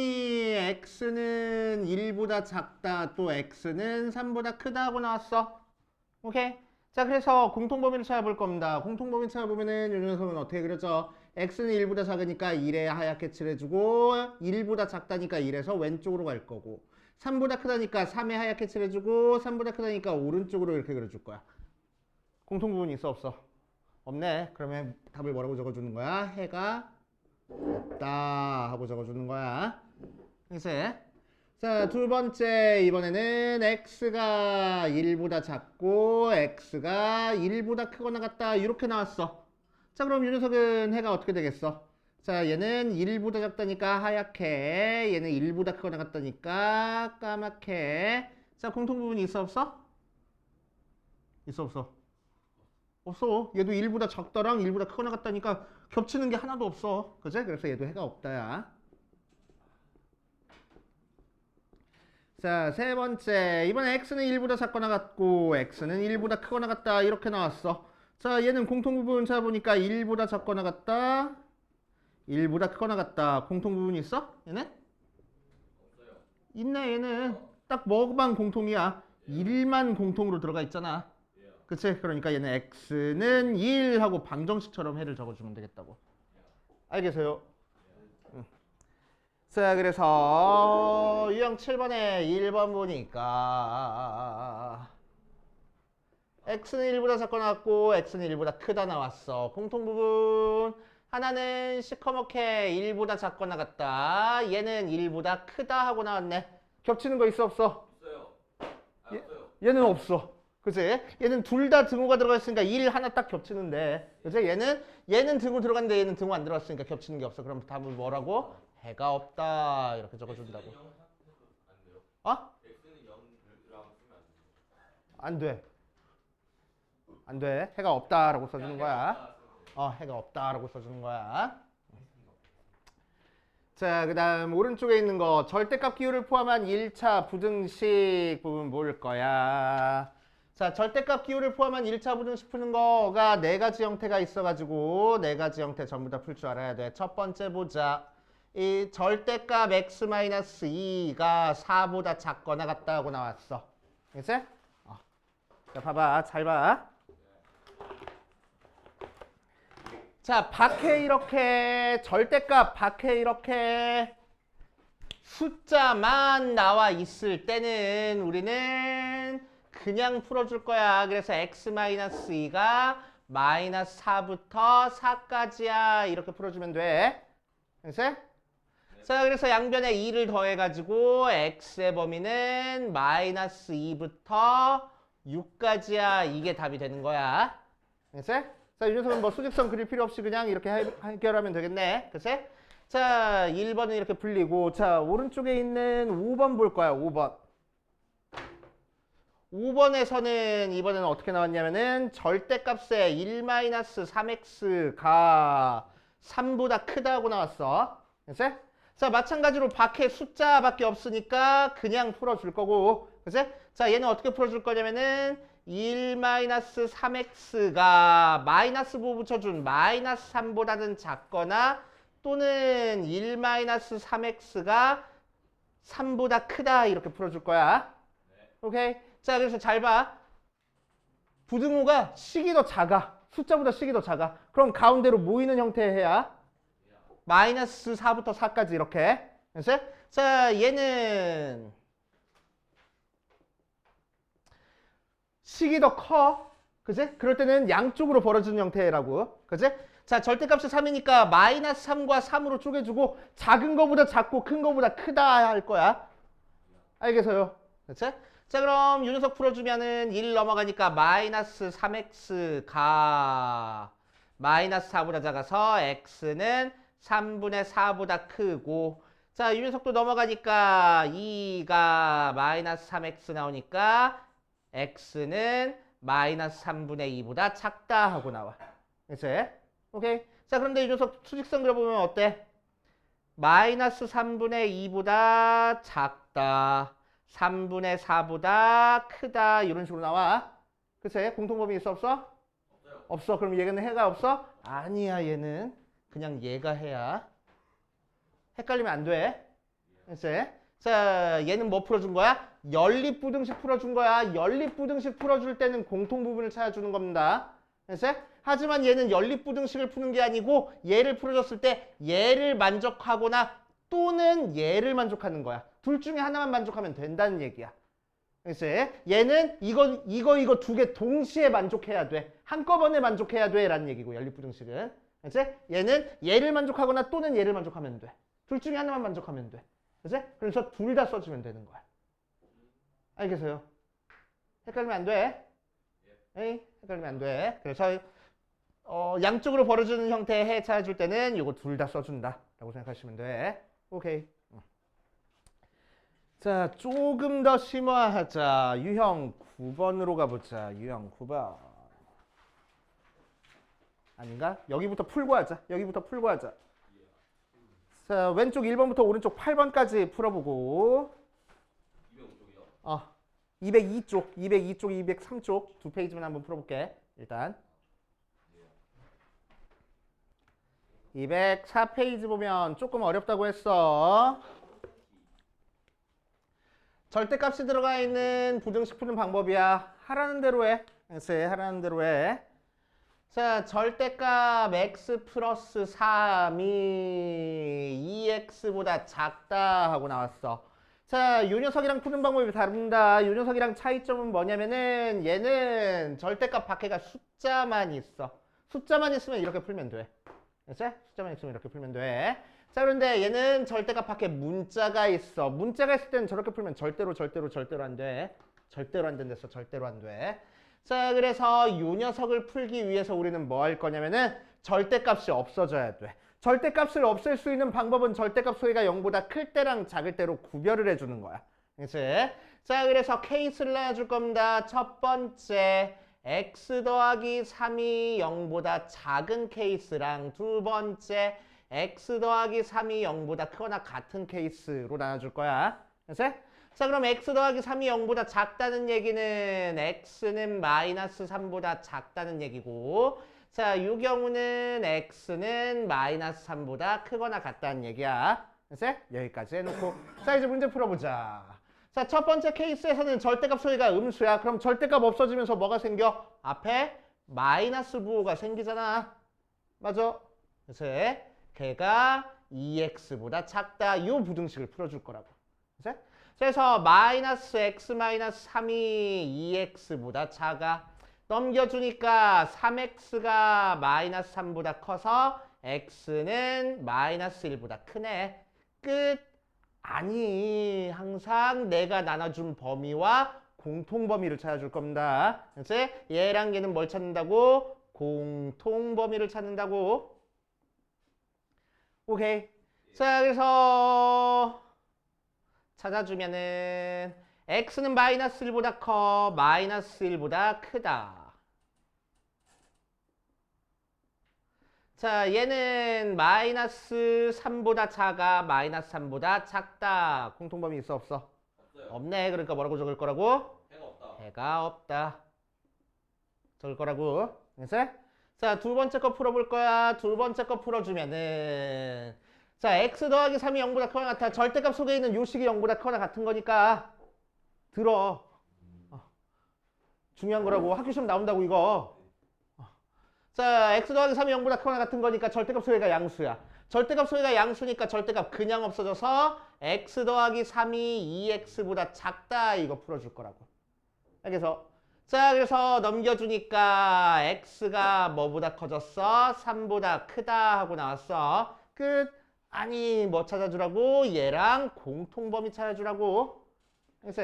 x는 1보다 작다, 또 x는 3보다 크다 하고 나왔어. 오케이? 자, 그래서 공통범위를 찾아볼 겁니다. 공통범위 찾아보면은 이 녀석은 어떻게 그려져? x는 1보다 작으니까 1에 하얗게 칠해주고 1보다 작다니까 1에서 왼쪽으로 갈 거고 3보다 크다니까 3에 하얗게 칠해주고 3보다 크다니까 오른쪽으로 이렇게 그려줄 거야. 공통부분이 있어 없어? 없네. 그러면 답을 뭐라고 적어주는 거야? 해가 없다 하고 적어주는 거야. 이제 자, 두 번째 이번에는 x가 1보다 작고 x가 1보다 크거나 같다 이렇게 나왔어. 자, 그럼 이 녀석은 해가 어떻게 되겠어? 자, 얘는 1보다 작다니까 하얗게, 얘는 1보다 크거나 같다니까 까맣게. 자, 공통부분이 있어 없어? 있어 없어? 없어. 얘도 1보다 작다랑 1보다 크거나 같다니까 겹치는 게 하나도 없어. 그치? 그래서 얘도 해가 없다야. 자, 세 번째. 이번에 x는 1보다 작거나 같고 x는 1보다 크거나 같다 이렇게 나왔어. 자, 얘는 공통부분 찾아보니까 1보다 작거나 같다 1보다 크거나 같다. 공통부분이 있어? 얘는? 없어요. 있네. 얘는 딱 뭐만 공통이야. 1만 공통으로 들어가 있잖아. 그치? 그러니까 얘는 x는 1 하고 방정식처럼 해를 적어주면 되겠다고. 알겠어요? 응. 자, 그래서 유형 7번에 1번 보니까 x는 1보다 작거나 같고 x는 1보다 크다 나왔어. 공통부분 하나는 시커멓게 1보다 작거나 같다. 얘는 1보다 크다 하고 나왔네. 겹치는 거 있어 없어? 없어요. 없어요. 얘는 없어. 그치? 얘는 둘 다 등호가 들어가 있으니까 1 하나 딱 겹치는데. 그치? 얘는 등호 들어갔는데 얘는 등호 안 들어갔으니까 겹치는 게 없어. 그럼 답은 뭐라고? 해가 없다. 이렇게 적어준다고. X는 0 안 돼요. 어? X는 0랑 쓰면 안 안 돼요. 돼. 안 돼. 해가 없다라고 써주는 거야. 해가 없다라고 써주는 거야. 자, 그 다음 오른쪽에 있는 거 절대값 기호를 포함한 1차 부등식 부분 볼 거야. 자, 절대값 기호를 포함한 1차 부등식 푸는 거가 4가지 형태가 있어가지고 4가지 형태 전부 다 풀 줄 알아야 돼. 첫 번째 보자. 이 절대값 x-2가 4보다 작거나 같다고 나왔어. 그치? 자, 봐봐. 잘 봐. 자, 밖에 이렇게 절대값 밖에 이렇게 숫자만 나와 있을 때는 우리는 그냥 풀어줄 거야. 그래서 x-2가 마이너스 4부터 4까지야. 이렇게 풀어주면 돼. 알겠어? 자, 그래서 양변에 2를 더해가지고 x의 범위는 마이너스 2부터 6까지야. 이게 답이 되는 거야. 알겠어? 자, 이 녀석은 뭐 수직선 그릴 필요 없이 그냥 이렇게 해결하면 되겠네. 그치? 자, 1번은 이렇게 풀리고, 자, 오른쪽에 있는 5번 볼 거야, 5번. 5번에서는 이번에는 어떻게 나왔냐면은 절대값에 1-3x가 3보다 크다고 나왔어. 그치? 자, 마찬가지로 밖에 숫자밖에 없으니까 그냥 풀어줄 거고. 그치? 자, 얘는 어떻게 풀어줄 거냐면은 1-3x가 마이너스 5 붙여준 마이너스 3보다는 작거나 또는 1-3x가 3보다 크다 이렇게 풀어줄 거야. 오케이? 자, 그래서 잘 봐. 부등호가 식이 더 작아. 숫자보다 식이 더 작아. 그럼 가운데로 모이는 형태의 해야 마이너스 4부터 4까지 이렇게. 그래서 자, 얘는 식이 더 커. 그치? 그럴 때는 양쪽으로 벌어지는 형태라고. 그치? 자, 절대값이 3이니까 마이너스 3과 3으로 쪼개주고 작은 거보다 작고 큰 거보다 크다 할 거야. 알겠어요? 그치? 자, 그럼 이 녀석 풀어주면은 1 넘어가니까 마이너스 3x가 마이너스 4보다 작아서 x는 3분의 4보다 크고, 자, 이 녀석도 넘어가니까 2가 마이너스 3x 나오니까 x는 마이너스 3분의 2보다 작다 하고 나와. 그치? 오케이? 자, 그런데 이 녀석 수직선 그려보면 어때? 마이너스 3분의 2보다 작다. 3분의 4보다 크다. 이런 식으로 나와. 그치? 공통범위 있어 없어? 없어요. 없어. 그럼 얘는 해가 없어? 아니야, 얘는. 그냥 얘가 해야. 헷갈리면 안 돼. 그치? 자, 얘는 뭐 풀어준 거야? 연립부등식 풀어준 거야. 연립부등식 풀어줄 때는 공통부분을 찾아주는 겁니다. 그치? 하지만 얘는 연립부등식을 푸는 게 아니고 얘를 풀어줬을 때 얘를 만족하거나 또는 얘를 만족하는 거야. 둘 중에 하나만 만족하면 된다는 얘기야. 그치? 얘는 이거 두 개 동시에 만족해야 돼. 한꺼번에 만족해야 돼 라는 얘기고, 연립부등식은. 그치? 얘는 얘를 만족하거나 또는 얘를 만족하면 돼. 둘 중에 하나만 만족하면 돼. 그치? 그래서 둘 다 써주면 되는 거야. 알겠어요? 헷갈리면 안 돼. 에이, 헷갈리면 안 돼. 그래서 양쪽으로 벌어지는 형태의 해 찾아줄 때는 이거 둘 다 써준다 라고 생각하시면 돼. 오케이. 자, 조금 더 심화하자. 유형 9번으로 가보자. 유형 9번. 아닌가? 여기부터 풀고 하자. 여기부터 풀고 하자. 자, 왼쪽 1번부터 오른쪽 8번까지 풀어보고. 205쪽이요? 202쪽, 202쪽, 203쪽 두 페이지만 한번 풀어볼게. 일단 204페이지 보면 조금 어렵다고 했어. 절대값이 들어가 있는 부등식 푸는 방법이야. 하라는 대로 해. 그래서 하라는 대로 해. 자, 절대값 x 플러스 3이 2x보다 작다 하고 나왔어. 자, 요 녀석이랑 푸는 방법이 다릅니다. 요 녀석이랑 차이점은 뭐냐면은 얘는 절대값 밖에가 숫자만 있어. 숫자만 있으면 이렇게 풀면 돼. 그치? 숫자만 있으면 이렇게 풀면 돼. 자, 그런데 얘는 절대값 밖에 문자가 있어. 문자가 있을 때는 저렇게 풀면 절대로 안 돼. 절대로 안 된댔어. 절대로 안 돼. 자, 그래서 요 녀석을 풀기 위해서 우리는 뭐 할 거냐면은 절대값이 없어져야 돼. 절대값을 없앨 수 있는 방법은 절대값 소리가 0보다 클 때랑 작을 때로 구별을 해주는 거야. 그치? 자, 그래서 케이스를 내줄 겁니다. 첫 번째, x 더하기 3이 0보다 작은 케이스랑 두 번째, x 더하기 3이 0보다 크거나 같은 케이스로 나눠줄 거야. 그치? 자, 그럼 x 더하기 3이 0보다 작다는 얘기는 x는 마이너스 3보다 작다는 얘기고, 자, 이 경우는 x는 마이너스 3보다 크거나 같다는 얘기야. 그치? 여기까지 해놓고 자, 이제 문제 풀어보자. 자, 첫 번째 케이스에서는 절대값 소리가 음수야. 그럼 절대값 없어지면서 뭐가 생겨? 앞에 마이너스 부호가 생기잖아. 맞아? 그치? 걔가 2x보다 작다. 이 부등식을 풀어줄 거라고. 그치? 그래서 마이너스 x 마이너스 3이 2x보다 작아. 넘겨주니까 3x가 마이너스 3보다 커서 x는 마이너스 1보다 크네. 끝. 아니, 항상 내가 나눠준 범위와 공통범위를 찾아줄 겁니다. 그치? 얘랑 얘는 뭘 찾는다고? 공통범위를 찾는다고. 오케이. 자, 그래서 찾아주면은 x는 마이너스 1보다 커, 마이너스 1보다 크다. 자, 얘는 마이너스 3보다 작아, 마이너스 3보다 작다. 공통범위 있어, 없어? 없어요. 없네. 그러니까 뭐라고 적을 거라고? 해가 없다. 해가 없다. 적을 거라고. 알겠어? 자, 두 번째 거 풀어볼 거야. 두 번째 거 풀어주면은 자, x 더하기 3이 0보다 크거나 같아. 절대값 속에 있는 요 식이 0보다 크거나 같은 거니까 들어. 중요한 거라고. 학교 시험 나온다고 이거. 자, x 더하기 3이 0보다 크거나 같은 거니까 절대값 소개가 양수야. 절대값 소개가 양수니까 절대값 그냥 없어져서 x 더하기 3이 2x보다 작다 이거 풀어줄 거라고. 그래서 자, 그래서 넘겨주니까 x가 뭐보다 커졌어? 3보다 크다 하고 나왔어. 끝. 아니, 뭐 찾아주라고? 얘랑 공통범위 찾아주라고. 그래서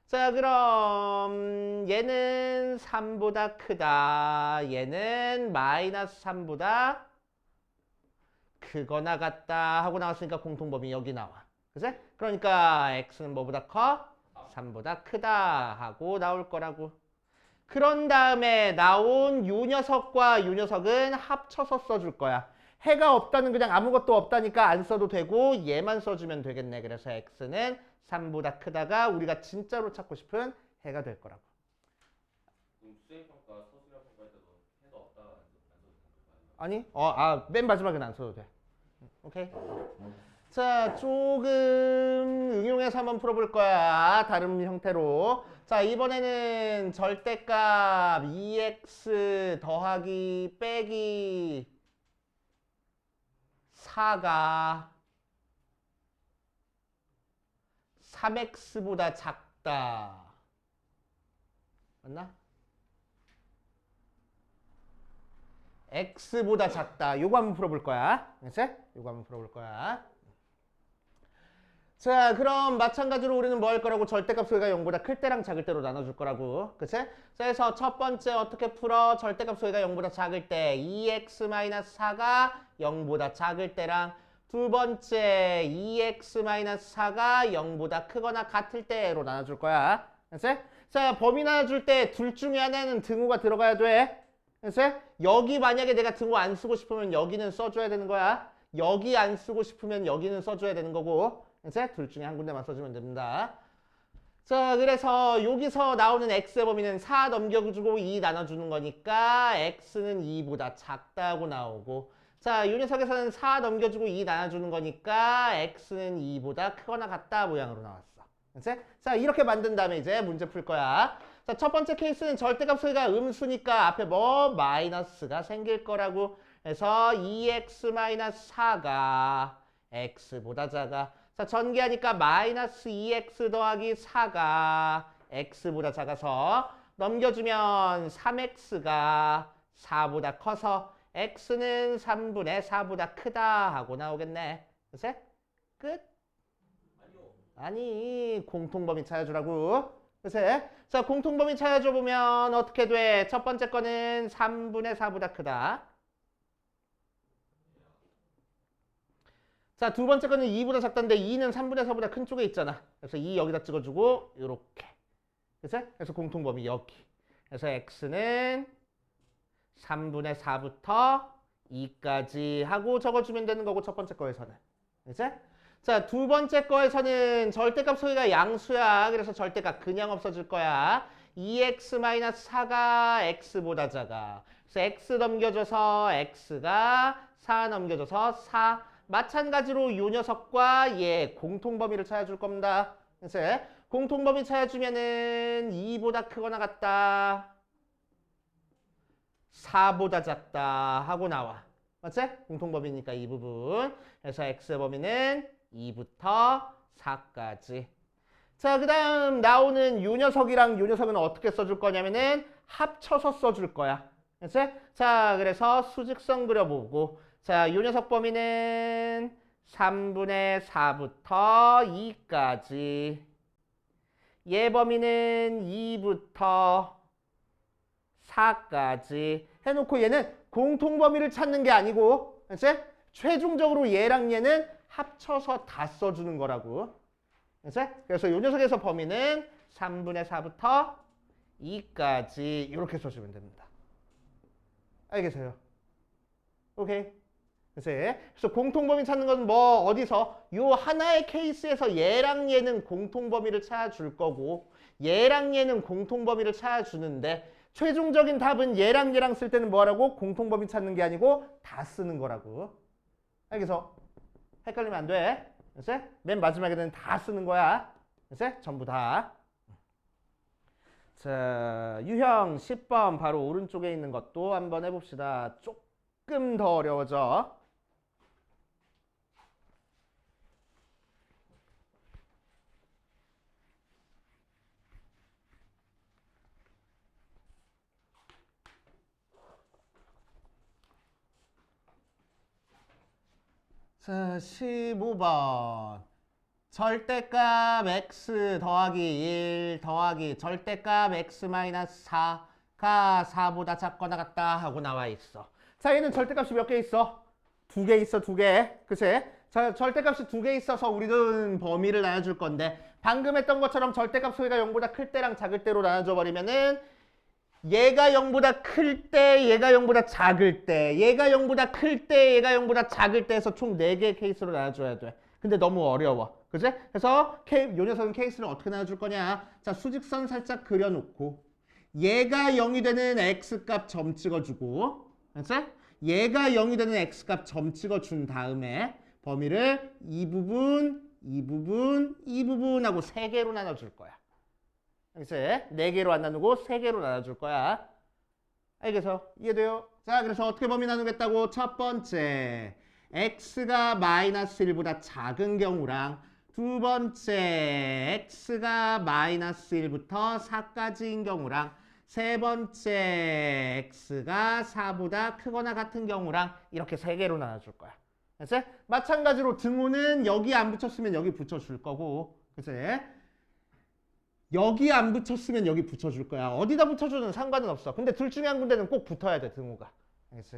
자, 그럼 얘는 3보다 크다. 얘는 마이너스 3보다 크거나 같다 하고 나왔으니까 공통범위 여기 나와. 그치? 그러니까 x는 뭐보다 커? 3보다 크다 하고 나올 거라고. 그런 다음에 나온 요 녀석과 요 녀석은 합쳐서 써줄 거야. 해가 없다는 그냥 아무것도 없다니까 안 써도 되고 얘만 써주면 되겠네. 그래서 x는 3보다 크다가 우리가 진짜로 찾고 싶은 해가 될 거라고. 그럼 수행평가, 서술형 평가할 때도 해가 없다 안 써도 될까요? 아니? 맨 마지막엔 안 써도 돼. 오케이? 자, 조금 응용해서 한번 풀어볼 거야. 다른 형태로. 자, 이번에는 절대값 2x 더하기 빼기 4가 3x보다 작다. 맞나? x보다 작다. 요거 한번 풀어볼 거야. 알겠지? 요거 한번 풀어볼 거야. 자, 그럼 마찬가지로 우리는 뭐 할 거라고? 절대값 소개가 0보다 클 때랑 작을 때로 나눠줄 거라고. 그치? 그래서 첫 번째 어떻게 풀어? 절대값 소개가 0보다 작을 때 2x-4가 0보다 작을 때랑 두 번째 2x-4가 0보다 크거나 같을 때로 나눠줄 거야. 그치? 자, 범위 나눠줄 때 둘 중에 하나는 등호가 들어가야 돼. 그치? 여기 만약에 내가 등호 안 쓰고 싶으면 여기는 써줘야 되는 거야. 여기 안 쓰고 싶으면 여기는 써줘야 되는 거고. 이제 둘 중에 한 군데만 써주면 됩니다. 자, 그래서 여기서 나오는 x의 범위는 4 넘겨주고 2 나눠주는 거니까 x는 2보다 작다고 나오고, 자, 이 녀석에서는 4 넘겨주고 2 나눠주는 거니까 x는 2보다 크거나 같다 모양으로 나왔어. 그치? 자, 이렇게 만든 다음에 이제 문제 풀 거야. 자, 첫 번째 케이스는 절대값 소리가 음수니까 앞에 뭐 마이너스가 생길 거라고. 그래서 2x-4가 x보다 작아. 자, 전개하니까 마이너스 2x 더하기 4가 x보다 작아서 넘겨주면 3x가 4보다 커서 x는 3분의 4보다 크다 하고 나오겠네. 그치? 끝? 아니요. 아니, 공통범위 찾아주라고. 그치? 자, 공통범위 찾아줘 보면 어떻게 돼? 첫 번째 거는 3분의 4보다 크다. 자, 두 번째 거는 2보다 작다인데 2는 3분의 4보다 큰 쪽에 있잖아. 그래서 2 여기다 찍어주고 요렇게. 그치? 그래서 공통범위 여기. 그래서 x는 3분의 4부터 2까지 하고 적어주면 되는 거고 첫 번째 거에서는. 그치? 자, 두 번째 거에서는 절대값 소리가 양수야. 그래서 절대값 그냥 없어질 거야. 2x-4가 x보다 작아. 그래서 x 넘겨줘서 x가 4 넘겨줘서 4. 마찬가지로 요 녀석과 얘 공통범위를 찾아줄 겁니다. 그래서 공통범위 찾아주면은 2보다 크거나 같다. 4보다 작다 하고 나와. 맞지? 공통범위니까 이 부분. 그래서 x의 범위는 2부터 4까지. 자, 그 다음 나오는 요 녀석이랑 요 녀석은 어떻게 써줄 거냐면은 합쳐서 써줄 거야. 그치? 자, 그래서 수직선 그려보고 자, 이 녀석 범위는 3분의 4부터 2까지 얘 범위는 2부터 4까지 해놓고 얘는 공통범위를 찾는 게 아니고 그치? 최종적으로 얘랑 얘는 합쳐서 다 써주는 거라고. 그치? 그래서 이 녀석에서 범위는 3분의 4부터 2까지 이렇게 써주면 됩니다. 알겠어요? 오케이. 그래서 공통범위 찾는 건 뭐 어디서 요 하나의 케이스에서 얘랑 얘는 공통범위를 찾아줄 거고 얘랑 얘는 공통범위를 찾아주는데 최종적인 답은 얘랑 얘랑 쓸 때는 뭐하라고? 공통범위 찾는 게 아니고 다 쓰는 거라고. 알겠어? 헷갈리면 안 돼. 그치? 맨 마지막에는 다 쓰는 거야. 그치? 전부 다. 자, 유형 10번 바로 오른쪽에 있는 것도 한번 해봅시다. 조금 더 어려워져. 자, 15번. 절대값 x 더하기 1 더하기 절대값 x 마이너스 4가 4보다 작거나 같다 하고 나와 있어. 자, 얘는 절대값이 몇 개 있어? 2개 있어, 2개. 그치? 자, 절대값이 2개 있어서 우리는 범위를 나눠줄 건데 방금 했던 것처럼 절대값 소리가 0보다 클 때랑 작을 때로 나눠줘 버리면은 얘가 0보다 클 때, 얘가 0보다 작을 때, 얘가 0보다 클 때, 얘가 0보다 작을 때 해서 총 4개의 케이스로 나눠줘야 돼. 근데 너무 어려워. 그치? 그래서 요 녀석은 케이스를 어떻게 나눠줄 거냐? 자, 수직선 살짝 그려놓고 얘가 0이 되는 x값 점 찍어주고 그치? 얘가 0이 되는 x값 점 찍어준 다음에 범위를 이 부분, 이 부분, 이 부분하고 3개로 나눠줄 거야. 그치? 4개로 안 나누고 3개로 나눠줄 거야. 알겠어? 이해돼요? 자, 그래서 어떻게 범위 나누겠다고? 첫 번째, x가 마이너스 1보다 작은 경우랑 두 번째, x가 마이너스 1부터 4까지인 경우랑 세 번째, x가 4보다 크거나 같은 경우랑 이렇게 3개로 나눠줄 거야. 그치? 마찬가지로 등호는 여기 안 붙였으면 여기 붙여줄 거고 그치? 여기 안 붙였으면 여기 붙여줄 거야. 어디다 붙여주는 상관은 없어. 근데 둘 중에 한 군데는 꼭 붙어야 돼, 등호가. 알겠지?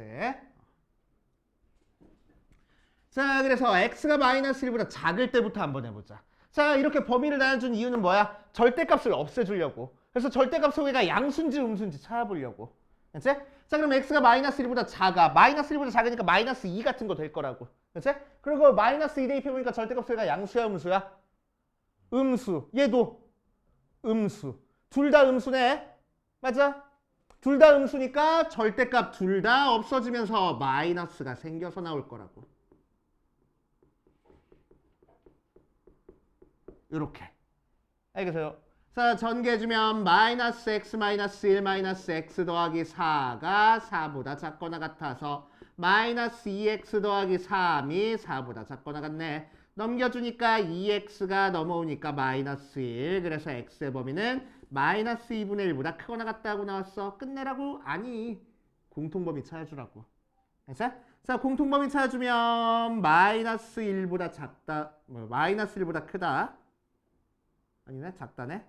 자, 그래서 x가 마이너스 1보다 작을 때부터 한번 해보자. 자, 이렇게 범위를 나눠준 이유는 뭐야? 절대값을 없애주려고. 그래서 절대값 소개가 양수인지 음수인지 찾아보려고. 그치? 자, 그럼 x가 마이너스 1보다 작아. 마이너스 1보다 작으니까 마이너스 2 같은 거 될 거라고. 그치? 그리고 마이너스 2 대입해보니까 절대값 소개가 양수야, 음수야? 음수. 얘도 음수. 둘 다 음수네. 맞아? 둘 다 음수니까 절대값 둘 다 없어지면서 마이너스가 생겨서 나올 거라고. 이렇게. 알겠어요? 자, 전개해주면 마이너스 x 마이너스 1 마이너스 x 더하기 4가 4보다 작거나 같아서 마이너스 2x 더하기 3이 4보다 작거나 같네. 넘겨주니까 2x가 넘어오니까 마이너스 1. 그래서 x의 범위는 마이너스 2분의 1보다 크거나 같다고 나왔어. 끝내라고? 아니. 공통범위 찾아주라고. 그래서 자, 공통범위 찾아주면 마이너스 1보다 작다. 마이너스 1보다 크다. 아니네. 작다네.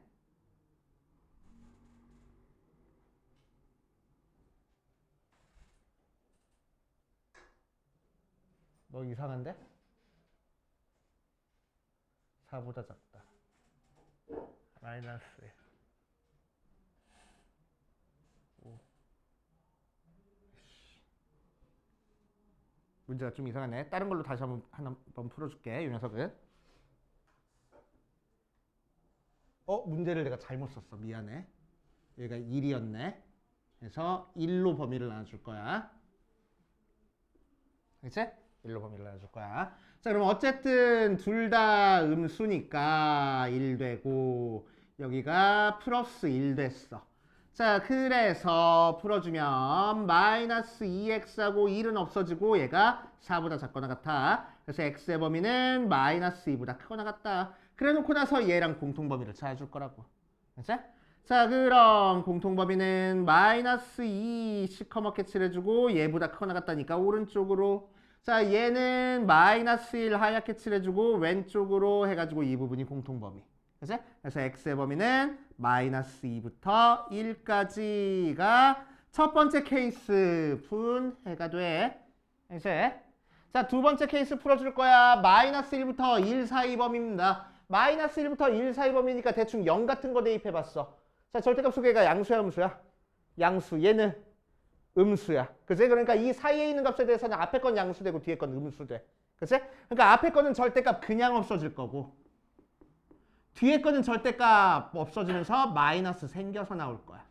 너 이상한데? 4보다 작다. 마이너스 5. 문제가 좀 이상하네. 다른 걸로 다시 한번 풀어줄게. 이 녀석은. 문제를 내가 잘못 썼어. 미안해. 얘가 1이었네. 그래서 1로 범위를 나눠줄 거야. 그치? 1로 범위를 나눠줄 거야. 자, 그럼 어쨌든 둘 다 음수니까 1 되고 여기가 플러스 1 됐어. 자, 그래서 풀어주면 마이너스 2x하고 1은 없어지고 얘가 4보다 작거나 같아. 그래서 x의 범위는 마이너스 2보다 크거나 같다. 그래 놓고 나서 얘랑 공통범위를 찾아줄 거라고. 그치? 자, 그럼 공통범위는 마이너스 2 시커멓게 칠해주고 얘보다 크거나 같다니까 오른쪽으로. 자, 얘는 마이너스 1 하얗게 칠해주고 왼쪽으로 해가지고 이 부분이 공통범위. 그치? 그래서 x의 범위는 마이너스 2부터 1까지가 첫 번째 케이스 분해가 돼. 이제 자, 두 번째 케이스 풀어줄 거야. 마이너스 1부터 1 사이 범위입니다. 마이너스 1부터 1 사이 범위니까 대충 0 같은 거 대입해봤어. 자, 절대값 소개가 양수야, 음수야? 양수. 얘는 음수야. 그치? 그러니까 이 사이에 있는 값에 대해서는 앞에 건 양수 되고 뒤에 건 음수 돼. 그치? 그러니까 앞에 거는 절대값 그냥 없어질 거고 뒤에 거는 절대값 없어지면서 마이너스 생겨서 나올 거야.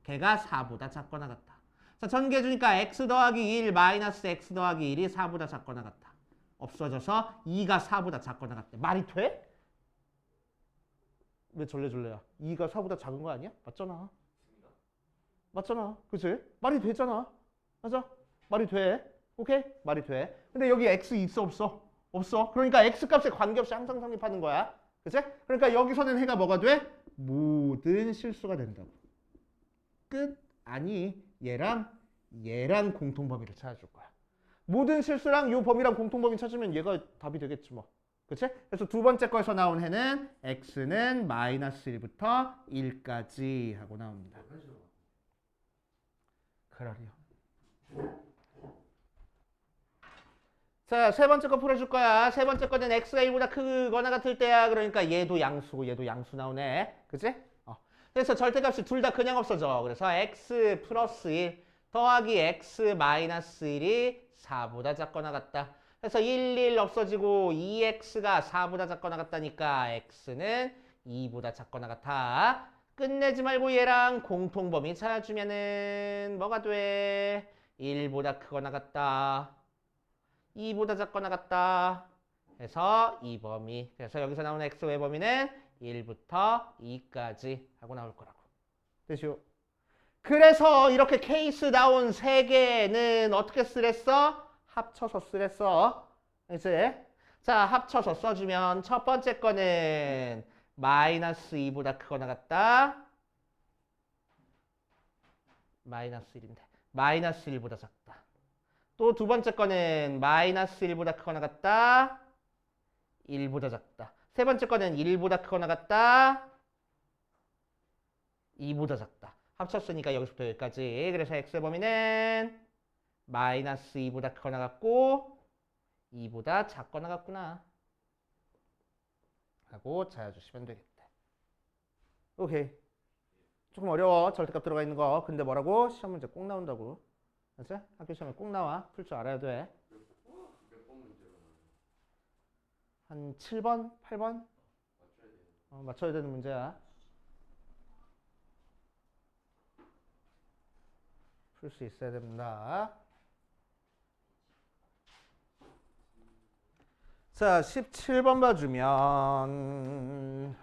걔가 4보다 작거나 같다. 자, 전개해주니까 x 더하기 1 마이너스 x 더하기 1이 4보다 작거나 같다. 없어져서 2가 4보다 작거나 같대. 말이 돼? 왜 절레절레야? 2가 4보다 작은 거 아니야? 맞잖아. 맞잖아. 그치? 말이 되잖아. 맞아? 말이 돼. 오케이? 말이 돼. 근데 여기 x 있어 없어? 없어. 그러니까 x 값에 관계없이 항상 성립하는 거야. 그치? 그러니까 여기서는 해가 뭐가 돼? 모든 실수가 된다고. 끝? 아니, 얘랑 공통범위를 찾아줄 거야. 모든 실수랑 요 범위랑 공통범위 찾으면 얘가 답이 되겠지 뭐. 그치? 그래서 두 번째 거에서 나온 해는 x는 마이너스 1부터 1까지 하고 나옵니다. 그러려. 자, 세 번째 거 풀어줄 거야. 세 번째 거는 x가 1보다 크거나 같을 때야. 그러니까 얘도 양수고 얘도 양수 나오네. 그치? 그래서 절대값이 둘 다 그냥 없어져. 그래서 x 플러스 1 더하기 x 마이너스 1이 4보다 작거나 같다. 그래서 1 없어지고 2x가 4보다 작거나 같다니까 x는 2보다 작거나 같아. 끝내지 말고 얘랑 공통범위 찾아주면은 뭐가 돼? 1보다 크거나 같다. 2보다 작거나 같다. 그래서 이 범위. 그래서 여기서 나오는 x의 범위는 1부터 2까지 하고 나올 거라고. 됐죠? 그래서 이렇게 케이스 나온 세 개는 어떻게 쓰랬어? 합쳐서 쓰랬어. 이제 자, 합쳐서 써주면 첫 번째 거는 마이너스 2보다 크거나 같다. 마이너스 1인데 마이너스 1보다 작다. 또 두 번째 거는 마이너스 1보다 크거나 같다. 1보다 작다. 세 번째 거는 1보다 크거나 같다. 2보다 작다. 합쳤으니까 여기서부터 여기까지. 그래서 x의 범위는 마이너스 2보다 크거나 같고 2보다 작거나 같구나 하고 찾아주시면 되겠다. 오케이. 조금 어려워. 절대값 들어가 있는 거. 근데 뭐라고? 시험 문제 꼭 나온다고. 알았지? 학교 시험에 꼭 나와. 풀 줄 알아야 돼. 몇 번 문제가 나와요? 한 7번? 8번? 맞춰야 돼요. 맞춰야 되는 문제야. 풀 수 있어야 됩니다. 자, 17번 봐주면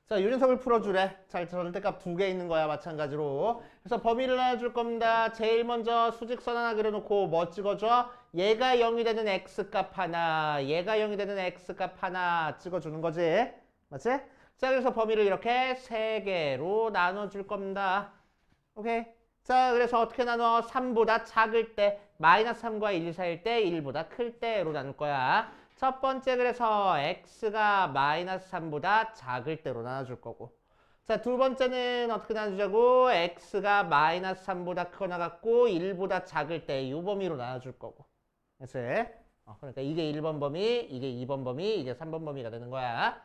자, 요 녀석을 풀어주래. 자, 절대값 두 개 있는 거야. 마찬가지로. 그래서 범위를 나눠줄 겁니다. 제일 먼저 수직선 하나 그려놓고 뭐 찍어줘? 얘가 0이 되는 x값 하나, 얘가 0이 되는 x값 하나 찍어주는 거지. 맞지? 자, 그래서 범위를 이렇게 세 개로 나눠줄 겁니다. 오케이? 자, 그래서 어떻게 나눠? 3보다 작을 때, 마이너스 3과 1 사이일 때, 1보다 클 때로 나눌 거야. 첫 번째 그래서 x가 마이너스 3보다 작을 때로 나눠줄 거고. 자, 두 번째는 어떻게 나누자고? x가 마이너스 3보다 크거나 같고 1보다 작을 때 이 범위로 나눠줄 거고. 그래서 그러니까 이게 1번 범위, 이게 2번 범위, 이게 3번 범위가 되는 거야.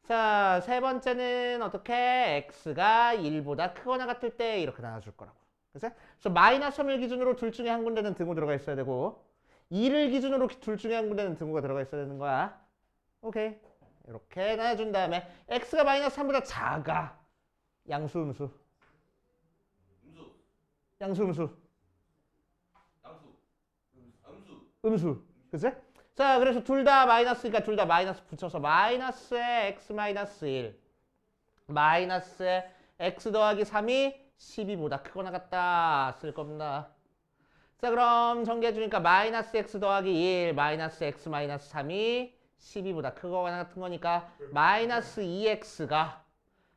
자, 세 번째는 어떻게? x가 1보다 크거나 같을 때 이렇게 나눠줄 거라고. 그래서 마이너스 3을 기준으로 둘 중에 한 군데는 등호 들어가 있어야 되고 2를 기준으로 둘 중에 한 군데는 등호가 들어가 있어야 되는 거야. 오케이. 이렇게 나눠준 다음에 x가 마이너스 3보다 작아. 양수, 음수. 음수. 양수, 음수. 양수. 음수. 음수. 그치? 자, 그래서 둘 다 마이너스니까 둘 다 마이너스 붙여서 마이너스에 x 마이너스 1. 마이너스에 x 더하기 3이 12보다 크거나 같다 쓸 겁니다. 자, 그럼 전개해주니까 마이너스 x 더하기 1 마이너스 x 마이너스 3이 12보다 크거나 같은 거니까 마이너스 2x가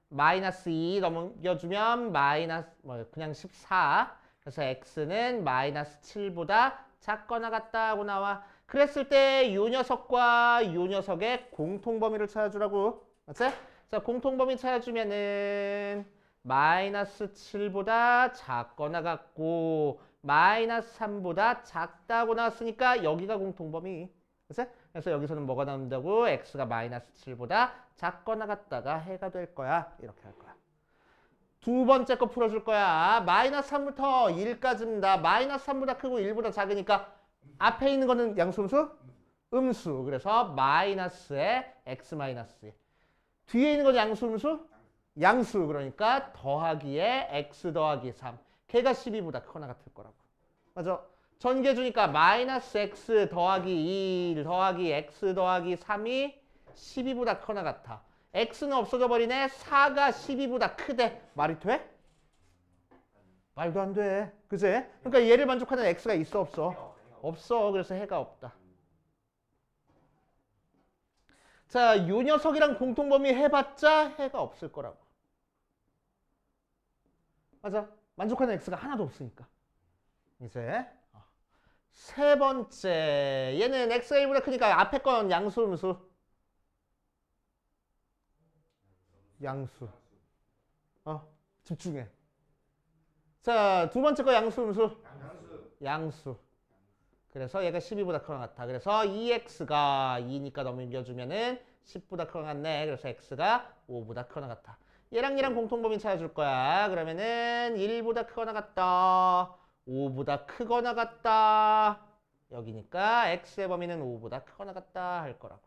마이너스 2 넘겨주면 마이너스 그냥 14. 그래서 x는 마이너스 7보다 작거나 같다고 나와. 그랬을 때 요 녀석과 요 녀석의 공통범위를 찾아주라고. 맞지? 자, 공통범위 찾아주면은 마이너스 7보다 작거나 같고 마이너스 3보다 작다고 나왔으니까 여기가 공통범위. 그치? 그래서 여기서는 뭐가 나온다고? x가 마이너스 7보다 작거나 같다가 해가 될 거야. 이렇게 할 거야. 두 번째 거 풀어줄 거야. 마이너스 3부터 1까지입니다. 마이너스 3보다 크고 1보다 작으니까 앞에 있는 거는 양수음수? 음수. 그래서 마이너스에 x 마이너스. 뒤에 있는 건 양수음수? 양수. 그러니까 더하기에 x 더하기 3. 걔가 12보다 크거나 같을 거라고. 맞아. 전개 주니까 마이너스 x 더하기 1 더하기 x 더하기 3이 12보다 크거나 같아. x는 없어져 버리네. 4가 12보다 크대. 말이 돼? 말도 안 돼. 그지? 그러니까 얘를 만족하는 x가 있어 없어? 없어. 그래서 해가 없다. 자, 요 녀석이랑 공통범위 해봤자 해가 없을 거라고. 맞아. 만족하는 x가 하나도 없으니까. 이제 세 번째. 얘는 x가 1보다 크니까 앞에 건 양수, 음수? 양수. 집중해. 자, 두 번째 거 양수, 음수? 양수. 그래서 얘가 12보다 크거나 같아. 그래서 2x가 2니까 넘겨주면은 10보다 크거나 같네. 그래서 x가 5보다 크거나 같아. 얘랑 공통범위 찾아줄 거야. 그러면은 1보다 크거나 같다. 5보다 크거나 같다. 여기니까 x의 범위는 5보다 크거나 같다 할 거라고.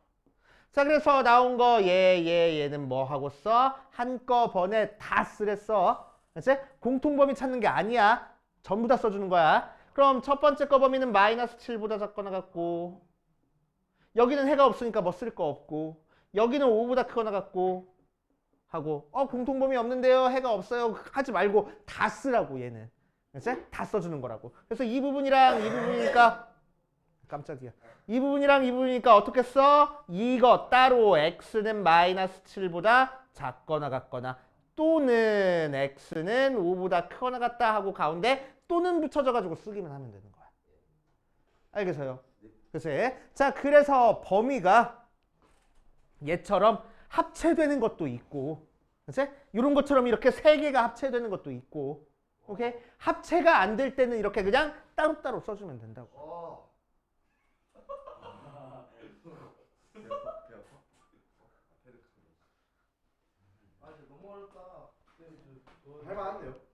자, 그래서 나온 거 얘는 뭐 하고 써? 한꺼번에 다 쓰랬어. 그치? 공통범위 찾는 게 아니야. 전부 다 써주는 거야. 그럼 첫 번째 거 범위는 마이너스 7보다 작거나 같고 여기는 해가 없으니까 뭐 쓸 거 없고 여기는 5보다 크거나 같고 하고 공통범위 없는데요. 해가 없어요. 하지 말고 다 쓰라고 얘는. 그치? 다 써주는 거라고. 그래서 이 부분이랑 이 부분이니까 깜짝이야. 이 부분이랑 이 부분이니까 어떻게 써? 이거 따로 x는 마이너스 7보다 작거나 같거나 또는 x는 5보다 크거나 같다 하고 가운데 또는 붙여져가지고 쓰기만 하면 되는 거야. 알겠어요? 그치? 자, 그래서 범위가 얘처럼 합체되는 것도 있고 그치? 이런 것처럼 이렇게 세 개가 합체되는 것도 있고 오케이? 합체가 안 될 때는 이렇게 그냥 따로따로 써주면 된다고. 너무 어렵다. 할만한데요?